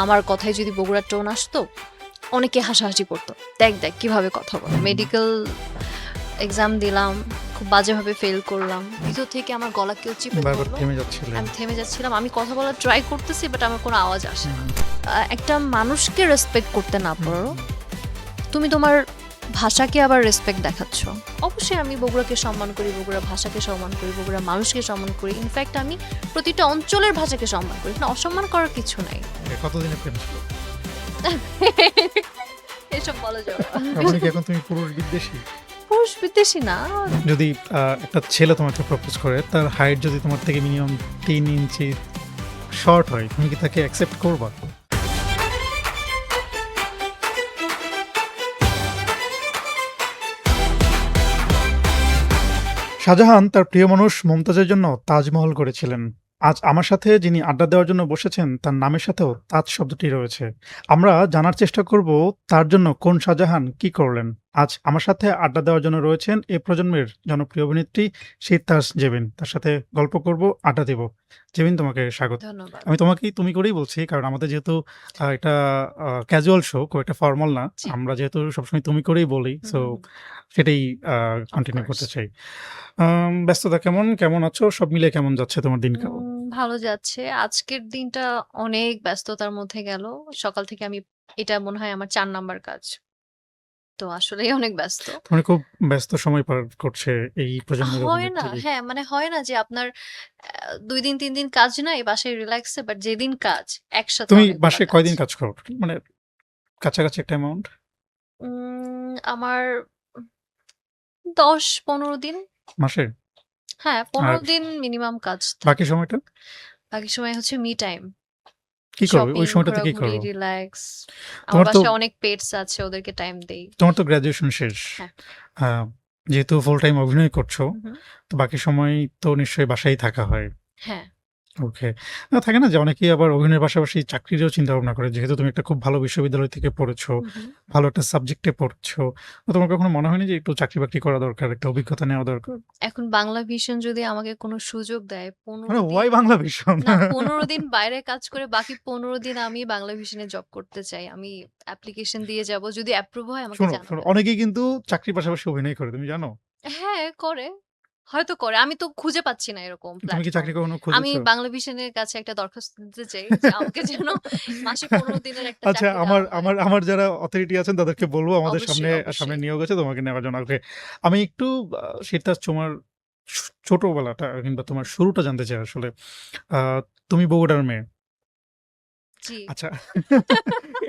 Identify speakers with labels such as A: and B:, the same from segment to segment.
A: আমার কথায় যদি বগুড়ার টোন আসতো, অনেকে হাসাহাসি করতো। দেখ, দেখ কিভাবে কথা বলে। মেডিকেল এক্সাম দিলাম, খুব বাজেভাবে ফেল করলাম। ভিতর থেকে আমার গলা কেউ চিপে
B: বারবার
A: ধরলো।
B: থেমে যাচ্ছিলেন।
A: আমি থেমে যাচ্ছিলাম। আমি কথা বলার ট্রাই করতেছি, বাট আমার কোনো আওয়াজ আসে না। একটা মানুষকে রেসপেক্ট করতে না পারো, তুমি তোমার ভাষাকে আবার রেসপেক্ট দেখাচ্ছ। অবশ্যই আমি বগুড়াকে সম্মান করি, বগুড়ার ভাষাকে সম্মান করি, বগুড়ার মানুষকে সম্মান করি। ইনফ্যাক্ট আমি প্রতিটা অঞ্চলের ভাষাকে সম্মান করি। না, অসম্মান করার কিছু নাই।
B: কতদিনে প্রেম ছিল?
A: এসব বলা যাবে না।
B: তার মানে কি এখন তুমি পুরুষ বিদ্বেষী?
A: পুরুষ বিদ্বেষী না।
B: যদি একটা ছেলে তোমাকে প্রপোজ করে, তার হাইট যদি তোমার থেকে মিনিমাম 3 ইঞ্চি শর্ট হয়, তুমি কি তাকে অ্যাকসেপ্ট করবা? শাহজাহান তার প্রিয় মানুষ মুমতাজের জন্য তাজমহল করেছিলেন। আজ আমার সাথে যিনি আড্ডা দেওয়ার জন্য বসেছেন, তার নামের সাথেও তাজ শব্দটি রয়েছে। আমরা জানার চেষ্টা করব তার জন্য কোন শাহজাহান কি করলেন। আজ আমার সাথে আড্ডা দেওয়ার জন্য রয়েছেন এ প্রজন্মের জনপ্রিয় অভিনেত্রী সিতাস জেবিন। তার সাথে গল্প করব, আড্ডা দেব। জেবিন, তোমাকে স্বাগত।
A: ধন্যবাদ।
B: আমি তোমাকেই তুমি করেই বলছি, কারণ আমাদের যেহেতু এটা ক্যাজুয়াল শো, খুব একটা ফর্মাল না।
A: জি।
B: আমরা যেহেতু সবসময় তুমি করেই বলি, সো
A: হুম,
B: সেটাই
A: অফ
B: কন্টিনিউ
A: কোর্স।
B: করতে চাই। ব্যস্ততা কেমন? কেমন আছো? সব মিলিয়ে কেমন যাচ্ছে তোমার দিনকাল?
A: ভালো যাচ্ছে। আজকের দিনটা অনেক ব্যস্ততার মধ্যে গেল। সকাল থেকে আমি, এটা মনে হয় আমার ৪ নাম্বার কাজ। তো আসলেই অনেক ব্যস্ত।
B: মানে খুব ব্যস্ত সময় পার করছে এই প্রজন্মের
A: হয় না,
B: অভিনেত্রী।
A: হ্যাঁ, মানে হয় না যে আপনার ২ দিন ৩ দিন কাজ নাই, বাসায় রিল্যাক্সে, বাট যেদিন কাজ একসাথে
B: তুমি
A: অনেকগুলা
B: মাসে
A: কাজ।
B: কয়দিন কাজ করো? মানে কাছাকাছি একটা অ্যামাউন্ট?
A: আমার ১০-১৫ দিন।
B: মাসে?
A: হ্যাঁ,
B: আর
A: ১৫ দিন মিনিমাম কাজ
B: বাকি
A: থাকে।
B: সময়টা?
A: বাকি সময় হচ্ছে মি টাইম।
B: কি করো? ওই
A: শপিং,
B: সময়টাতে কি
A: ঘোরাঘুরি,
B: করো?
A: রিল্যাক্স। আমার
B: তোমার তো
A: বাসায় অনেক পেটস আছে, ওদেরকে টাইম দেই।
B: তোমার তো গ্র্যাজুয়েশন শেষ।
A: হ্যাঁ।
B: আ যেহেতু ফুল টাইম অভিনয় করছো,
A: হু, হু।
B: তো বাকি সময় তো নিশ্চয়ই বাসায়ই থাকা হয়।
A: হ্যাঁ।
B: ওকে। থাকে না যে অনেকেই আবার অভিনয়ের পাশাপাশি চাকরিরও চিন্তাভাবনা করে। যেহেতু তুমি একটা খুব ভালো বিশ্ববিদ্যালয় থেকে পড়েছো,
A: হু, হু।
B: ভালো একটা সাবজেক্টে পড়ছো। তো তোমার কখনো মনে হয়নি যে একটু চাকরি-বাকরি করা দরকার, একটা অভিজ্ঞতা নেওয়া দরকার?
A: এখন বাংলা ভিশন যদি আমাকে কোনো সুযোগ দেয়, ১৫
B: মানে
A: দিন,
B: ওয়াই বাংলা ভীষণ?
A: না ১৫ দিন বাইরে কাজ করে বাকি ১৫ দিন আমি বাংলা ভিশনে জব করতে চাই। আমি অ্যাপ্লিকেশন দিয়ে যাব। যদি অ্যাপ্রুভ হয় আমাকে
B: শোনো,
A: জানাবেন।
B: অনেকেই কিন্তু চাকরির পাশাপাশি অভিনয় করে, তুমি জানো?
A: হ্যাঁ, করে। হয়তো করে। আমি তো খুঁজে পাচ্ছি না এরকম
B: তুমি কি
A: প্ল্যাটফর্ম।
B: চাকরি কখনো
A: আমি
B: খুঁজেছো?
A: বাংলা ভিশনের কাছে একটা দরখাস্ত দিতে চাই যে আমাকে যেন মাসে ১৫ দিনের একটা
B: আচ্ছা,
A: চাকরি
B: আমার
A: দেওয়া হয়।
B: আমার আমার যারা অথরিটি আছেন তাদেরকে বলব আমাদের সামনে
A: অবশ্যই,
B: সামনে
A: অবশ্যই।
B: নিয়োগ আছে, তোমাকে নেওয়ার জন্য। ওকে। আমি একটু সিতাস তোমার ছোটবেলাটা কিংবা তোমার শুরুটা জানতে চাই আসলে। আ তুমি বগুড়ার মেয়ে।
A: জি।
B: আচ্ছা।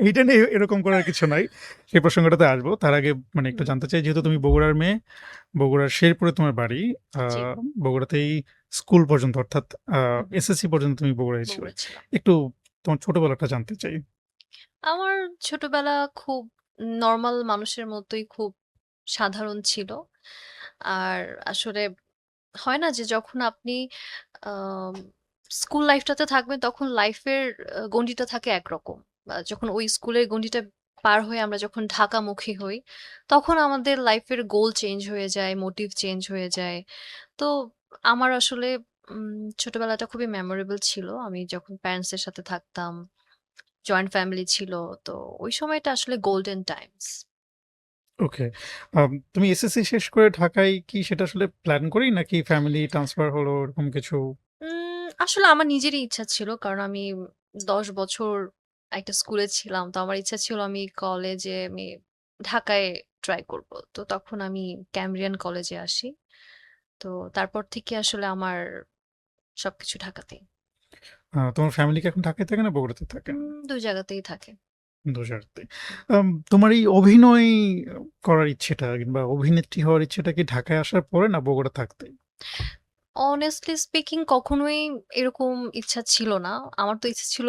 B: এইটা নিয়ে এরকম করার কিছু নাই। সেই প্রসঙ্গটাতে আসবো। তার আগে মানে একটু
A: হুম,
B: জানতে চাই, যেহেতু তুমি বগুড়ার মেয়ে, বগুড়ার শেরপুরে তোমার বাড়ি। আ
A: জি।
B: বগুড়াতেই স্কুল পর্যন্ত, অর্থাৎ
A: হু, হু।
B: এসএসসি পর্যন্ত তুমি বগুড়ায় ছিলে।
A: বগুড়া ছিলাম।
B: একটু তোমার ছোটবেলাটা জানতে চাই।
A: আমার ছোটবেলা খুব নরমাল মানুষের মতোই, খুব সাধারণ ছিল। আর আসলে হয় না যে যখন আপনি আম স্কুল লাইফটাতে থাকবেন তখন লাইফের গণ্ডিটা থাকে একরকম। যখন ওই স্কুলের গণ্ডিটা পার হয়ে আমরা যখন ঢাকামুখী হই, তখন আমাদের লাইফের গোল চেঞ্জ হয়ে যায়, মোটিভ চেঞ্জ হয়ে যায়। তো আমার আসলে ছোটবেলাটা খুবই মেমোরেবল ছিল। আমি যখন প্যারেন্টস এর সাথে থাকতাম, জয়েন্ট ফ্যামিলি ছিল। তো ওই সময়টা আসলে গোল্ডেন টাইমস।
B: ওকে। তুমি এসএসসি শেষ করে ঢাকায় কি সেটা আসলে প্ল্যান করেই, নাকি ফ্যামিলি ট্রান্সফার হলো এরকম কিছু?
A: আসলে আমার নিজেরই ইচ্ছা ছিল। কারণ আমি ১০ বছর একটা স্কুলে ছিলাম। তো আমার ইচ্ছা ছিল আমি কলেজে আমি ঢাকায় ট্রাই করব। তো তখন আমি ক্যামব্রিয়ান কলেজে আসি। তো তারপর থেকে আসলে আমার সবকিছু ঢাকাতেই।
B: তোমার ফ্যামিলি কি এখন ঢাকায় থাকে না বগুড়াতে থাকেন?
A: ২ জায়গাতেই থাকে।
B: ২ জায়গাতেই।
A: হুম।
B: তোমার এই অভিনয় করার ইচ্ছেটা কিংবা অভিনেত্রী হওয়ার ইচ্ছেটা কি ঢাকায় আসার পরে না বগুড়া থাকতেই?
A: honestly স্পিকিং কখনোই এরকম ইচ্ছা ছিল না। আমার তো ইচ্ছা ছিল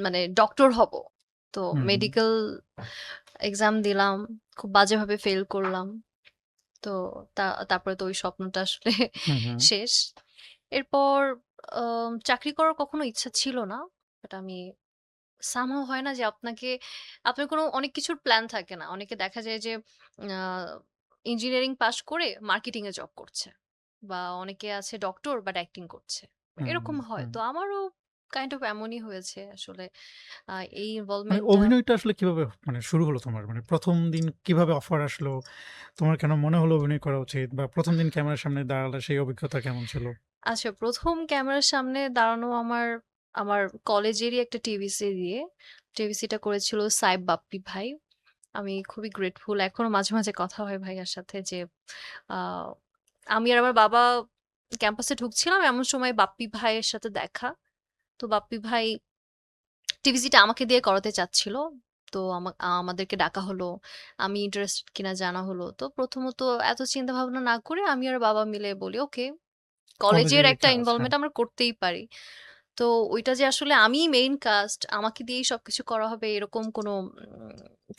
A: মানে ডক্টর হব। তো
B: হুম, হুম।
A: মেডিকেল এক্সাম দিলাম। খুব বাজেভাবে ফেল করলাম। তো তারপরে তো ওই স্বপ্নটা আসলে
B: হুম, হুম।
A: শেষ। এরপর চাকরি করার কখনো ইচ্ছা ছিল না। বাট আমি somehow হয় না যে আপনার কোনো অনেক কিছুর প্ল্যান থাকে না। অনেকে দেখা যায় যে আ ইঞ্জিনিয়ারিং পাশ করে মার্কেটিং এ জব করছে। বা অনেকে আছে ডক্টর বাট অ্যাক্টিং করছে।
B: হুম,
A: এরকম হয়।
B: হুম।
A: তো আমারও কাইন্ড অফ এমনই হয়েছে আসলে। এই
B: মানে
A: ইনভলভমেন্টটা
B: অভিনয়টা আসলে কিভাবে মানে শুরু হলো তোমার? মানে ১ম দিন কিভাবে অফার আসলো? তোমার কেন মনে হলো অভিনয় করা উচিত? বা ১ম দিন ক্যামেরার সামনে দাঁড়ালে সেই অভিজ্ঞতা কেমন ছিল?
A: আচ্ছা ১ম ক্যামেরার সামনে দাঁড়ানো আমার কলেজেরই একটা টিভিসি দিয়ে। টিভিসিটা করেছিল সাইব বাপ্পি ভাই। আমি খুবই গ্রেটফুল। এখনো মাঝে, মাঝে কথা হয় ভাইয়ার সাথে যে আ আমি আর আমার বাবা ক্যাম্পাসে ঢুকছিলাম এমন সময় বাপ্পি ভাইয়ের সাথে দেখা। তো বাপ্পি ভাই টিভিসিটা আমাকে দিয়ে করাতে চাচ্ছিল। তো আমাদেরকে ডাকা হলো। আমি ইন্টারেস্টেড কিনা জানা হলো। তো প্রথমত এত চিন্তা ভাবনা না করে আমি আর বাবা মিলে বলি, "ওকে।" কলেজের
B: কলেজেরই
A: একটা
B: কাজ, হ্যাঁ।
A: ইনভলভমেন্ট আমরা করতেই পারি। তো ওইটা যে আসলে আমিই মেইন কাস্ট, আমাকে দিয়েই সবকিছু করা হবে এরকম কোনো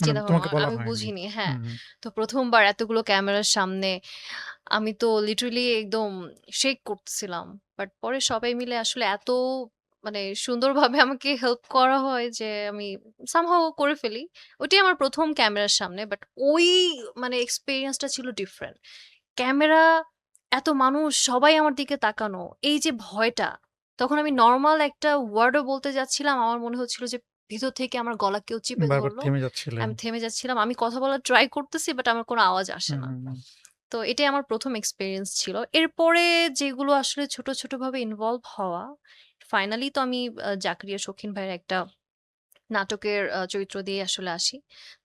B: মানে
A: চিন্তাভাবনা
B: তোমাকে বলা
A: আমি
B: হয়নি।
A: বুঝিনি। হ্যাঁ।
B: হুম, হুম।
A: তো ১ম বার এতগুলো ক্যামেরার সামনে আমি তো লিটারেলি একদম শেক করতেছিলাম। বাট পরে সবাই মিলে আসলে এত মানে সুন্দরভাবে আমাকে হেল্প করা হয় যে আমি সামহাউ করে ফেলি। ওইটাই আমার ১ম ক্যামেরার সামনে। বাট ওই মানে এক্সপেরিয়েন্সটা ছিল ডিফারেন্ট। ক্যামেরা, এত মানুষ, সবাই আমার দিকে তাকানো। এই যে ভয়টা, তখন আমি নরমাল একটা ওয়ার্ডও বলতে যাচ্ছিলাম। আমার মনে হচ্ছিল যে ভিতর থেকে আমার গলা কেউ চিপে
B: বারবার
A: ধরলো।
B: থেমে যাচ্ছিলেন।
A: আমি থেমে যাচ্ছিলাম। আমি কথা বলার ট্রাই করতেছি বাট আমার কোনো আওয়াজ আসে
B: হুম,
A: না।
B: হুম, হুম।
A: তো এটাই আমার ১ম এক্সপেরিয়েন্স ছিল। এরপরে যেগুলো আসলে ছোট, ছোট ভাবে ইনভলভ হওয়া, ফাইনালি তো আমি জাকারিয়া শৌখিন ভাইয়ের একটা নাটকের চরিত্র দিয়ে আসলে আসি।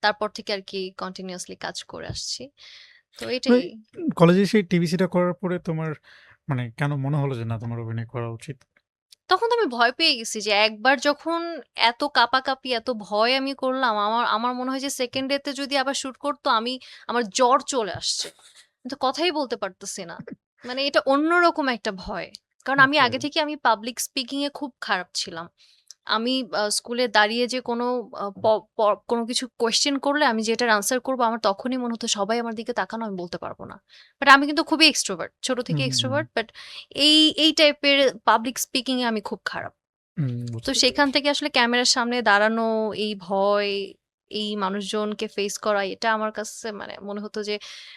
A: তারপর থেকে আরকি কন্টিনিউয়াসলি কাজ করে আসছি। তো
B: তো
A: এটাই।
B: এই কলেজে সেই টিভিসিটা করার পরে তোমার মানে কেন মনে হলো যে না তোমার অভিনয় করা উচিত?
A: তখন তো আমি ভয় পেয়ে গেছি যে একবার যখন এত কাঁপাকাঁপি, এত ভয় আমি করলাম, আমার আমার মনে হয় যে 2nd ডে তে যদি আবার শুট করতো আমার জ্বর চলে আসছে। আমি তো কথাই বলতে পারতেছি না। মানে এটা অন্যরকম একটা ভয়। কারণ আমি
B: ওকে।
A: আগে থেকে আমি পাবলিক স্পিকিং এ খুব খারাপ ছিলাম। আমি স্কুলে দাঁড়িয়ে যে কোনো আ প প কোনো কিছু কোয়েশ্চেন করলে আমি যেটার আনসার করব আমার তখনই মনে হতো সবাই আমার দিকে তাকানো আমি বলতে পারব না। বাট আমি কিন্তু খুবই এক্সট্রোভার্ট। ছোট
B: হুম,
A: থেকেই
B: হুম, হুম।
A: এক্সট্রোভার্ট বাট এই টাইপের পাবলিক স্পিকিং এ আমি খুব খারাপ। তো
B: বুঝতে
A: সেখান
B: পেরেছি।
A: থেকে আসলে ক্যামেরার সামনে দাঁড়ানো, এই ভয়, এই মানুষজনকে ফেস করা এটা আমার কাছে মানে মনে হতো যে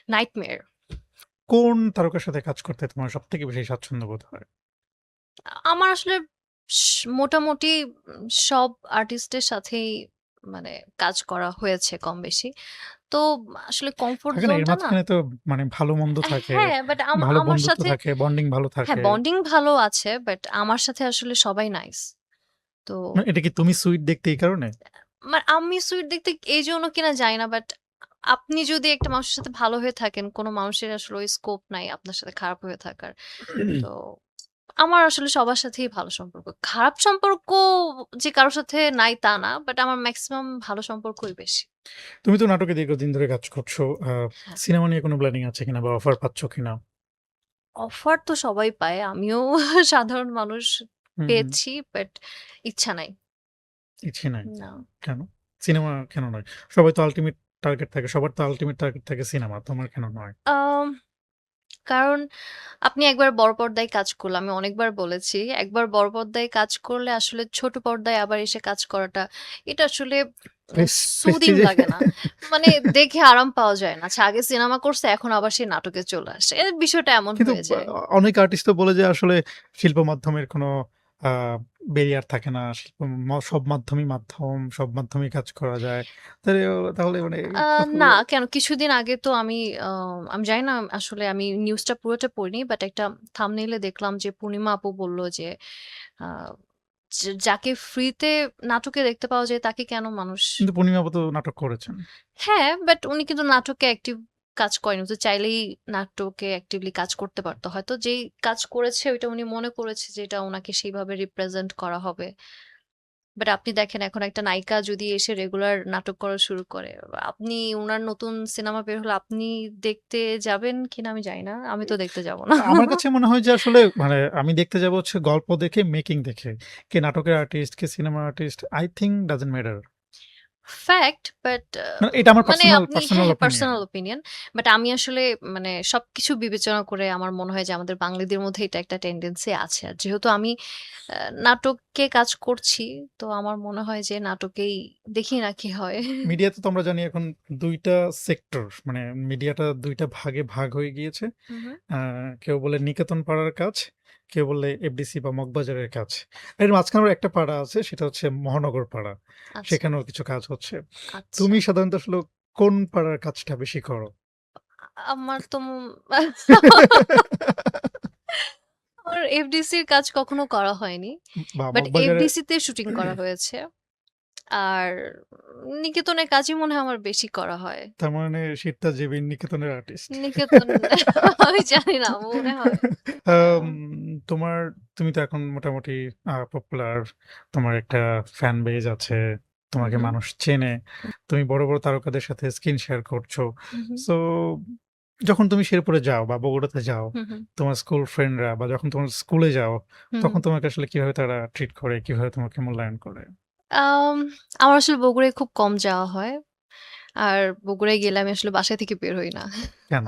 A: নাইটমেয়ার।
B: কোন তারকার সাথে কাজ করতে তোমার সবথেকে বেশি স্বাচ্ছন্দ্য বোধ হয়?
A: আমার আসলে মোটামুটি সব আর্টিস্টের সাথেই মানে কাজ করা হয়েছে কম বেশি। তো আসলে কমফোর্ট
B: থাকে না এর
A: জোনটা না
B: মাঝখানে তো মানে ভালো মন্দ থাকে,
A: হ্যাঁ, বাট
B: ভালো
A: আমার
B: বন্ধুত্ব
A: সাথে
B: থাকে, বন্ডিং ভালো
A: হ্যাঁ,
B: থাকে।
A: বন্ডিং ভালো আছে বাট আমার সাথে আসলে সবাই নাইস। তো
B: মানে এটা কি তুমি সুইট দেখতে এই কারণে?
A: আমি সুইট দেখতে এইজন্য কিনা জানি না বাট আপনি যদি একটা মানুষের সাথে ভালো হয়ে থাকেন, কোন মানুষের আসলে ওই স্কোপ নাই আপনার সাথে খারাপ হয়ে থাকার। তো আমার আসলে সবার সাথেই ভালো সম্পর্ক। খারাপ সম্পর্ক যে কারো সাথে নাই তা না। বাট আমার মেক্সিমাম ভালো সম্পর্কই বেশি।
B: তুমি তো নাটকে দীর্ঘদিন ধরে কাজ করছো। আ
A: হ্যাঁ।
B: সিনেমা নিয়ে কোনো প্ল্যানিং আছে কিনা বা অফার পাচ্ছ কিনা?
A: অফার তো সবাই পায়। আমিও সাধারণ মানুষ
B: হুম, হুম।
A: পেয়েছি বাট ইচ্ছা নাই।
B: ইচ্ছে নাই।
A: না।
B: কেন? সিনেমা কেন নয়? সবাই তো আল্টিমেট টার্গেট থাকে। সবার তো আল্টিমেট টার্গেট থাকে সিনেমা। তোমার কেন নয়?
A: আম কারণ আপনি একবার বড় পর্দায় কাজ করলে আমি অনেকবার বলেছি, একবার বড় পর্দায় কাজ করলে আসলে ছোট পর্দায় আবার এসে কাজ করাটা এটা আসলে সুদিং
B: প্রেস্টিজে
A: লাগে না। মানে দেখে আরাম পাওয়া যায় না। আচ্ছা আগে সিনেমা করছে এখন আবার সে নাটকে চলে আসে। বিষয়টা এমন
B: কিন্তু
A: হয়ে যায়।
B: অনেক আর্টিস্ট তো বলে যে আসলে শিল্প মাধ্যমের কোনো আ ব্যারিয়ার থাকে না। শিল্প সব মাধ্যমই মাধ্যম, সব মাধ্যমেই কাজ করা যায়। তাহলে মানে এই
A: আ না
B: কথাগুলো
A: কেন কিছুদিন আগে তো আ আমি জানি না আসলে আমি নিউজটা পুরোটা পড়িনি। বাট একটা থাম্বনেইল এ দেখলাম যে পূর্ণিমা আপু বলল যে আ যাকে ফ্রিতে নাটকে দেখতে পাওয়া যায় তাকে কেন মানুষ
B: কিন্তু পূর্ণিমা আপু তো নাটক করেছেন।
A: হ্যাঁ, বাট উনি কিন্তু নাটকে অ্যাক্টিভ কাজ করেনি। ও তো চাইলেই নাটকে অ্যাক্টিভলি কাজ করতে পারত। হয়তো যেই কাজ করেছে ওইটা উনি মনে করেছে যে এটা উনাকে সেইভাবে রিপ্রেজেন্ট করা হবে। বাট আপনি দেখেন এখন একটা নায়িকা যদি এসে রেগুলার নাটক করা শুরু করে, আপনি উনার নতুন সিনেমা বের হলে আপনি দেখতে যাবেন কিনা আমি জানি না। আমি তো দেখতে যাব না।
B: আমার কাছে মনে হয় যে আসলে মানে আমি দেখতে যাবো হচ্ছে গল্প দেখে, মেকিং দেখে। কে নাটকের আর্টিস্ট, কে সিনেমার artist I think doesn't matter.
A: Fact but
B: মানে এটা আমার
A: মানে
B: পার্সোনাল
A: আপনি হ্যাঁ,
B: পার্সোনাল
A: হ্যাঁ,
B: ওপিনিয়ন।
A: Personal opinion. বাট আমি আসলে মানে সবকিছু বিবেচনা করে আমার মনে হয় যে আমাদের বাঙালিদের মধ্যে এটা একটা টেনডেন্সি আছে। আর যেহেতু আমি আ নাটকে কাজ করছি, তো আমার মনে হয় যে নাটকেই দেখি না কি হয়।
B: মিডিয়াতে তো আমরা জানি এখন ২ টা সেক্টর মানে মিডিয়াটা ২ টা ভাগে ভাগ হয়ে গিয়েছে।
A: হু, হু।
B: আ কেউ বলে নিকেতন পাড়ার কাজ, কেউ বললে এফডিসি বা মগবাজারের কাজ। এর মাঝখানে আবার একটা পাড়া আছে সেটা হচ্ছে মহানগর পাড়া।
A: আচ্ছা,
B: সেখানেও কিছু কাজ হচ্ছে।
A: আচ্ছা।
B: তুমি সাধারণত আসলে কোন পাড়ার কাজটা বেশি করো?
A: আমার তো আমার এফডিসির কাজ কখনো করা হয়নি।
B: বা
A: বাট
B: মগবাজারে
A: এফডিসিতে শুটিং করা হয়েছে। আর নিকেতনের কাজই মনে হয় আমার বেশি করা হয়।
B: তার মানে সিকতা জেবিন নিকেতনের আর্টিস্ট।
A: নিকেতন আমি জানি না মনে হয়। আ
B: আম তোমার তুমি তো এখন মোটামুটি পপুলার। তোমার একটা ফ্যান বেজ আছে।
A: হু,
B: তোমাকে
A: হু,
B: মানুষ চেনে। তুমি বড়, বড় তারকাদের সাথে স্ক্রিন শেয়ার করছো।
A: হু, হু,
B: সো যখন তুমি শেরপুরে যাও বা বগুড়াতে যাও,
A: হু, হু,
B: তোমার স্কুল ফ্রেন্ডরা বা যখন তোমার স্কুলে যাও,
A: হু, হু।
B: তখন তোমাকে আসলে কিভাবে তারা ট্রিট করে? কিভাবে তোমাকে মূল্যায়ন করে?
A: আম আমার আসলে বগুড়ায় খুব কম যাওয়া হয়। আর বগুড়ায় গেলে আমি আসলে বাসা থেকে বের হই না।
B: কেন?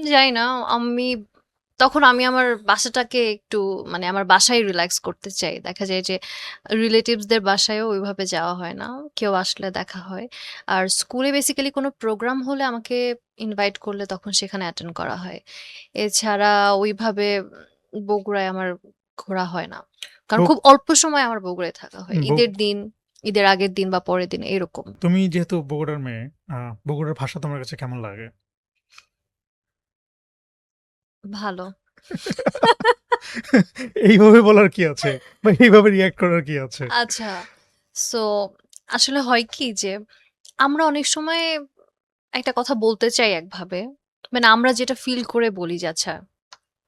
A: জানি না। আমি তখন আমি আমার বাসাটাকে একটু মানে আমার বাসায় রিল্যাক্স করতে চাই। দেখা যায় যে রিলেটিভস দের বাসায়ও ওইভাবে যাওয়া হয় না। কেউ আসলে দেখা হয়। আর স্কুলে বেসিক্যালি কোনো প্রোগ্রাম হলে আমাকে ইনভাইট করলে তখন সেখানে অ্যাটেন্ড করা হয়। এছাড়া ওইভাবে বগুড়ায় আমার ঘোরা হয় না। কারণ
B: বগ
A: খুব অল্প সময় আমার বগুড়ায় থাকা হয়।
B: বগ
A: ঈদের দিন, ঈদের আগের দিন বা পরের দিন এরকম।
B: তুমি যেহেতু বগুড়ার মেয়ে, বগুড়ার ভাষা তোমার কাছে কেমন লাগে?
A: ভালো।
B: এইভাবে বলার কি আছে? বা এইভাবে রিঅ্যাক্ট করার কি আছে?
A: আচ্ছা। সো আসলে হয় কি যে আমরা অনেক সময় একটা কথা বলতে চাই একভাবে। মানে আমরা যেটা ফিল করে বলি যে আচ্ছা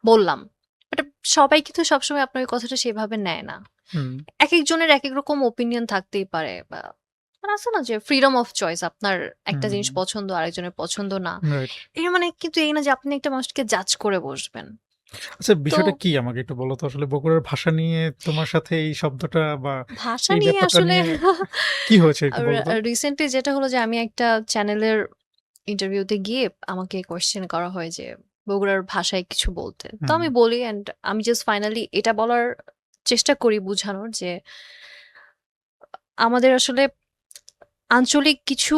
A: বললাম। বাট সবাই কিন্তু সবসময় আপনার ওই কথাটা সেভাবে নেয় না।
B: হুম,
A: একেকজনের একেক রকম ওপিনিয়ন থাকতেই পারে বা মানে আছে না যে ফ্রিডম অফ চয়েস আপনার একটা জিনিস
B: হুম,
A: পছন্দ আরেকজনের পছন্দ না।
B: রাইট।
A: এর মানে কিন্তু এই না যে আপনি একটা মানুষকে জাজ করে বসবেন।
B: আচ্ছা
A: তো
B: বিষয়টা কি আমাকে একটু বলো তো আসলে বগুড়ার ভাষা নিয়ে তোমার সাথে এই শব্দটা বা
A: ভাষা
B: এই
A: নিয়ে
B: ব্যাপারটা
A: আসলে
B: নিয়ে কি হয়েছে একটু বলো তো?
A: রিসেন্টলি যেটা হলো যে আমি একটা চ্যানেলের ইন্টারভিউতে গিয়ে আমাকে কোয়েশ্চেন করা হয় যে বগুড়ার ভাষায় কিছু বলতে। তো
B: হুম,
A: আমি বলি অ্যান্ড আমি জাস্ট ফাইনালি এটা বলার চেষ্টা করি বুঝানোর যে আমাদের আসলে আঞ্চলিক কিছু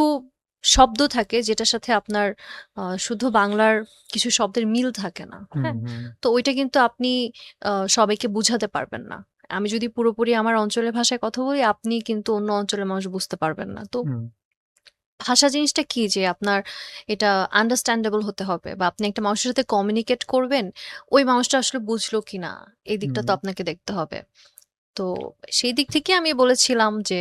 A: শব্দ থাকে যেটার সাথে আপনার শুদ্ধ বাংলার কিছু শব্দের মিল থাকে না।
B: হুম,
A: হ্যাঁ?
B: হুম,
A: তো ওইটা কিন্তু আপনি সবাইকে বুঝাতে পারবেন না। আমি যদি পুরোপুরি আমার অঞ্চলের ভাষায় কথা বলি, আপনি কিন্তু অন্য অঞ্চলের মানুষ বুঝতে পারবেন না। তো
B: হুম,
A: ভাষা জিনিসটা কি যে আপনার এটা আন্ডারস্ট্যান্ডেবল হতে হবে বা আপনি একটা মানুষের সাথে কমিউনিকেট করবেন, ওই মানুষটা আসলে বুঝলো কিনা এই দিকটা
B: হুম।
A: তো আপনাকে দেখতে হবে। তো সেই দিক থেকে আমি বলেছিলাম যে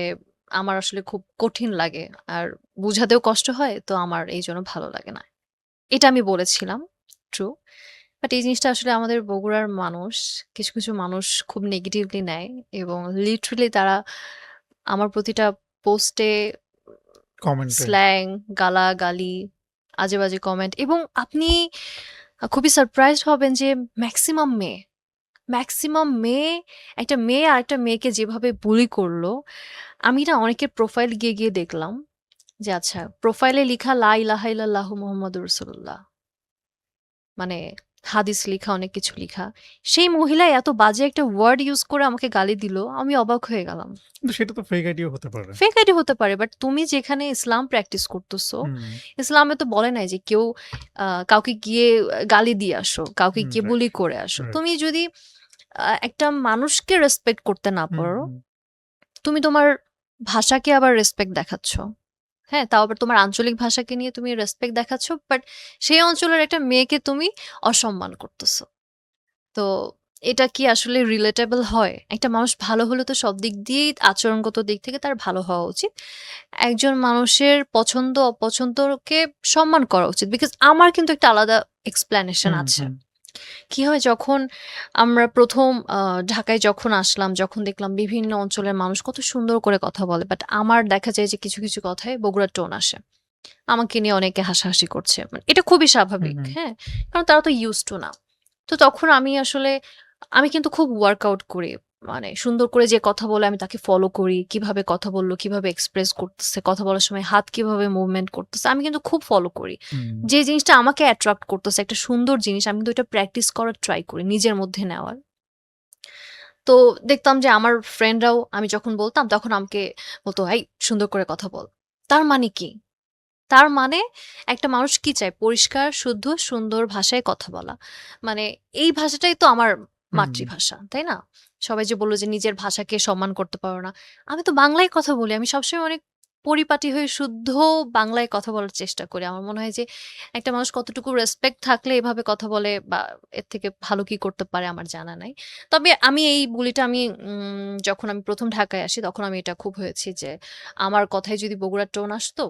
A: আমার আসলে খুব কঠিন লাগে। আর বুঝাতেও কষ্ট হয়। তো আমার এইজন্য ভালো লাগে না। এটা আমি বলেছিলাম। ট্রু। বাট এই জিনিসটা আসলে আমাদের বগুড়ার মানুষ, কিছু, কিছু মানুষ খুব নেগেটিভলি নেয় এবং লিটারেলি তারা আমার প্রতিটা পোস্টে
B: কমেন্টে।
A: স্ল্যাং, গালাগালি, আজে-বাজে কমেন্ট এবং আপনি খুবই সারপ্রাইজড হবেন যে মেক্সিমাম মেয়ে একটা মেয়ে আরেকটা মেয়েকে যেভাবে বুলি করল, আমি না অনেকের প্রোফাইল গিয়ে দেখলাম যে আচ্ছা প্রোফাইলে লিখা লা ইলাহা ইল্লাল্লাহু মুহাম্মাদুর রাসূলুল্লাহ। মানে হাদিস লিখা, অনেক কিছু লিখা। সেই মহিলা এত বাজে একটা ওয়ার্ড ইউস করে আমাকে গালি দিল, আমি অবাক হয়ে গেলাম।
B: কিন্তু সেটা তো ফেক আইডিও হতে পারে।
A: ফেক আইডি হতে পারে বাট তুমি যেখানে ইসলাম প্র্যাকটিস করতেছো,
B: হুম,
A: ইসলামে তো বলে নাই যে কেউ কাউকে গিয়ে গালি দিয়ে আসো, কাউকে
B: হুম,
A: গিয়ে
B: রাইট,
A: বুলি করে আসো।
B: রাইট।
A: তুমি যদি একটা মানুষকে রেসপেক্ট করতে না
B: হুম,
A: পারো,
B: হুম,
A: তুমি তোমার ভাষাকে আবার রেসপেক্ট দেখাচ্ছ। হ্যাঁ? তাও আবার তোমার আঞ্চলিক ভাষাকে নিয়ে তুমি রেসপেক্ট দেখাচ্ছ। বাট সেই অঞ্চলের একটা মেয়েকে তুমি অসম্মান করতেছ। তো এটা কি আসলে রিলেটেবল হয়? একটা মানুষ ভালো হলে তো সব দিক দিয়েই আচরণগত দিক থেকে তার ভালো হওয়া উচিত। একজন মানুষের পছন্দ অপছন্দকে সম্মান করা উচিত। বিকজ আমার কিন্তু একটা আলাদা এক্সপ্লেনেশন
B: হুম,
A: আছে।
B: হুম,
A: কি হয় যখন আমরা ১ম ঢাকায় যখন আসলাম, যখন দেখলাম বিভিন্ন অঞ্চলের মানুষ কত সুন্দর করে কথা বলে। বাট আমার দেখা যায় যে কিছু, কিছু কথায় বগুড়ার টোন আসে। আমাকে নিয়ে অনেকে হাসাহাসি করছে। মানে এটা খুবই
B: হুম,
A: স্বাভাবিক,
B: হুম,
A: হ্যাঁ? কারণ তারা তো used to না। তো তখন আমি আসলে আমি কিন্তু খুব ওয়ার্কআউট করি। মানে সুন্দর করে যে কথা বলে আমি তাকে ফলো করি। কিভাবে কথা বলল, কিভাবে এক্সপ্রেস করতেছে, কথা বলার সময় হাত কিভাবে মুভমেন্ট করতেছে, আমি কিন্তু খুব ফলো করি।
B: হুম,
A: যে জিনিসটা আমাকে অ্যাট্রাক্ট করতেছে, একটা সুন্দর জিনিস, আমি কিন্তু এটা প্র্যাকটিস করার ট্রাই করি নিজের মধ্যে নেওয়ার। তো দেখতাম যে আমার ফ্রেন্ডরাও আমি যখন বলতাম তখন আমাকে বলত, "এই সুন্দর করে কথা বল।" তার মানে কি? তার মানে একটা মানুষ কি চায়? পরিষ্কার, শুদ্ধ, সুন্দর ভাষায় কথা বলা। মানে এই ভাষাটাই তো আমার
B: হুম।
A: মাতৃভাষা, তাই না? সবাই যে বলল যে নিজের ভাষাকে সম্মান করতে পারো না। আমি তো বাংলায় কথা বলি। আমি সবসময় অনেক পরিপাটি হয়ে শুদ্ধ বাংলায় কথা বলার চেষ্টা করি। আমার মনে হয় যে একটা মানুষ কতটুকু রেসপেক্ট থাকলে এভাবে কথা বলে বা এর থেকে ভালো কি করতে পারে আমার জানা নাই। তবে আমি এই বুলিটা আমি যখন আমি ১ম ঢাকায় আসি তখন আমি এটা খুব হয়েছি যে আমার কথায় যদি বগুড়ার টোন আসতো,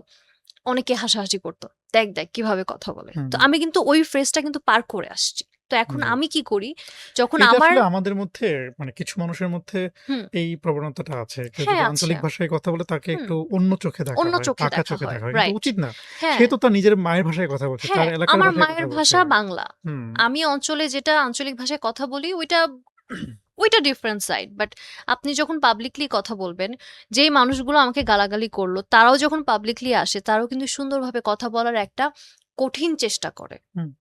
A: অনেকে হাসাহাসি করত। দেখ, দেখ কিভাবে কথা বলে।
B: হুম,
A: তো আমি কিন্তু ওই ফ্রেজটা কিন্তু পার করে আসছি। তো এখন
B: রাইট।
A: আমি কি করি, যখন
B: এটা
A: আমার
B: আসলে আমাদের মধ্যে মানে কিছু মানুষের মধ্যে
A: হুম,
B: এই প্রবণতাটা আছে। কেউ
A: হ্যাঁ
B: যদি
A: আছে।
B: আঞ্চলিক ভাষায় কথা বলে তাকে
A: হুম,
B: একটু অন্য চোখে দেখা
A: অন্য
B: হয়,
A: চোখে
B: বাঁকা
A: দেখা
B: চোখে
A: হয়।
B: দেখা হয়। কিন্তু
A: রাইট।
B: উচিত না। সে
A: হ্যাঁ,
B: তো তার নিজের মায়ের ভাষায় কথা বলছে, তার
A: হ্যাঁ,
B: এলাকার
A: আমার
B: ভাষায় কথা
A: মায়ের
B: বলছে।
A: ভাষা বাংলা।
B: হুম,
A: আমি অঞ্চলে যেটা আঞ্চলিক ভাষায় কথা বলি ওইটা ডিফারেন্ট সাইড। বাট আপনি যখন পাবলিকলি কথা বলবেন, যেই মানুষগুলো আমাকে গালাগালি করল, তারাও যখন পাবলিকলি আসে, তারাও কিন্তু সুন্দরভাবে কথা বলার একটা কঠিন চেষ্টা করে।
B: হুম, ট্রু,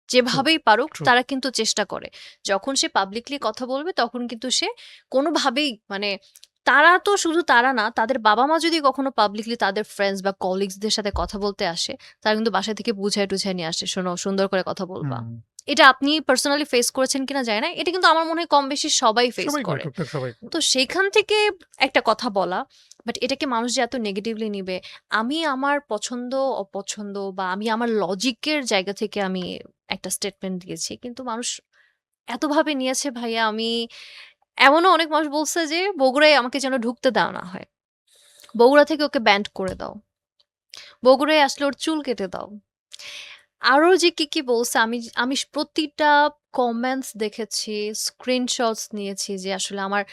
A: যেভাবেই পারুক
B: ট্রু।
A: তারা কিন্তু চেষ্টা করে। যখন সে পাবলিকলি কথা বলবে তখন কিন্তু সে কোনোভাবেই মানে তারা তো শুধু তারা না, তাদের বাবা-মা যদি কখনো পাবলিকলি তাদের ফ্রেন্ডস বা কলিগস দের সাথে কথা বলতে আসে, তারা কিন্তু বাসা থেকে বুঝায়-টুঝায় নিয়ে আসে, "শোনো সুন্দর করে কথা বলবা।"
B: হুম,
A: এটা আপনি পার্সোনালি ফেস করেছেন কিনা জানি না। এটা কিন্তু আমার মনে হয় কম বেশি সবাই ফেস
B: সবাই করে,
A: করে।
B: টুকটাক সবাই করে।
A: তো সেইখান থেকে একটা কথা বলা, বাট এটাকে মানুষ যে এত নেগেটিভলি নিবে, আমি আমার পছন্দ, অপছন্দ বা আমি আমার লজিকের জায়গা থেকে আমি একটা স্টেটমেন্ট দিয়েছি। কিন্তু মানুষ এতভাবে নিয়েছে ভাইয়া এমনও অনেক মানুষ বলছে যে, "বগুড়ায় আমাকে যেন ঢুকতে দেওয়া না হয়। বগুড়া থেকে ওকে ব্যান্ড করে দাও। বগুড়ায় আসলে ওর চুল কেটে দাও।" আরো যে কি বলছে আমি প্রতিটা কমেন্টস দেখেছি, স্ক্রিনশটস নিয়েছি যে আসলে আমার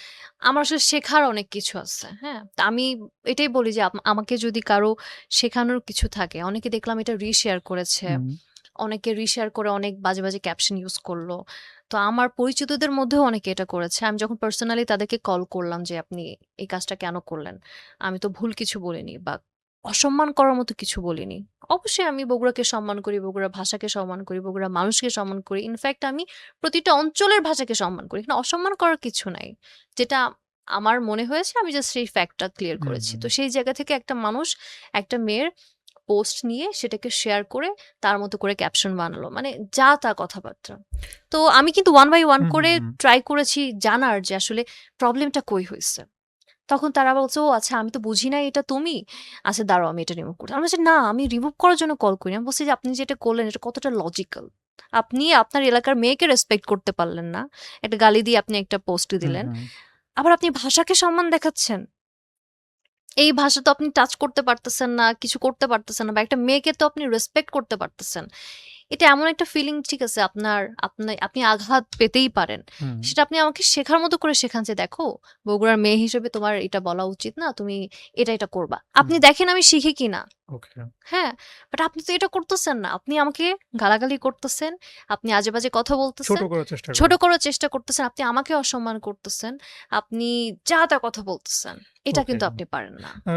A: আসলে শেখার অনেক কিছু আছে। হ্যাঁ? তো আমি এটাই বলি যে আমাকে যদি কারো শেখানোর কিছু থাকে, অনেকে দেখলাম এটা রিশেয়ার করেছে।
B: হুম,
A: অনেকে রিশেয়ার করে অনেক বাজে, বাজে ক্যাপশন ইউজ করল। তো আমার পরিচিতদের মধ্যেও অনেকে এটা করেছে। আমি যখন পার্সোনালি তাদেরকে কল করলাম যে, "আপনি এই কাজটা কেন করলেন? আমি তো ভুল কিছু বলিনি বা অসম্মান করার মতো কিছু বলিনি।" অবশ্যই আমি বগুড়াকে সম্মান করি, বগুড়ার ভাষাকে সম্মান করি, বগুড়ার মানুষকে সম্মান করি। ইনফেক্ট আমি প্রতিটা অঞ্চলের ভাষাকে সম্মান করি। এখানে অসম্মান করার কিছু নাই। যেটা আমার মনে হয়েছে আমি জাস্ট সেই ফ্যাক্টটা ক্লিয়ার
B: হুম,
A: করেছি।
B: হুম,
A: তো সেই জায়গা থেকে একটা মানুষ একটা মেয়ের পোস্ট নিয়ে সেটাকে শেয়ার করে তার মতো করে ক্যাপশন বানালো। মানে যা তা কথাবার্তা। তো আমি কিন্তু one by one
B: হুম, হুম,
A: করে
B: হুম।
A: ট্রাই করেছি জানার যে আসলে প্রবলেমটা কই হইছে। তখন তারা বলছে, "ও আচ্ছা আমি তো বুঝি নাই এটা তুমি। আচ্ছা দাঁড়াও আমি এটা রিমুভ করছি।" আমি বলছি, "না আমি রিমুভ করার জন্য কল করিনি।" আমি বলছি যে, "আপনি যেটা করলেন এটা কতটা লজিক্যাল। আপনি আপনার এলাকার মেয়েকে রেসপেক্ট করতে পারলেন না। একটা গালি দিয়ে আপনি একটা পোস্ট
B: হুম,
A: দিলেন।
B: হুম,
A: আবার আপনি ভাষাকে সম্মান দেখাচ্ছেন। এই ভাষা তো আপনি টাচ করতে পারতেছেন না, কিছু করতে পারতেছেন না বা একটা মেয়েকে তো আপনি রেসপেক্ট করতে পারতেছেন। এটা এমন একটা ফিলিং ঠিক আছে আপনি আঘাত পেতেই পারেন।
B: হুম,
A: সেটা আপনি আমাকে শেখার মতো করে শেখান যে, "দেখো বগুড়ার মেয়ে হিসেবে তোমার এটা বলা উচিত না। তুমি এটা করবা।"
B: হুম।
A: আপনি দেখেন আমি শিখি কিনা।
B: ওকে।
A: হ্যাঁ? বাট আপনি তো এটা করতেছেন না। আপনি আমাকে গালাগালি করতেছেন। আপনি আজে-বাজে কথা
B: ছোট
A: বলতেছেন।
B: করার চেষ্টা
A: ছোট
B: করেন।
A: করার চেষ্টা করতেছেন। আপনি আমাকে অসম্মান করতেছেন। আপনি যা তা কথা বলতেছেন। এটা
B: ওকে।
A: কিন্তু আপনি পারেন না।
B: আ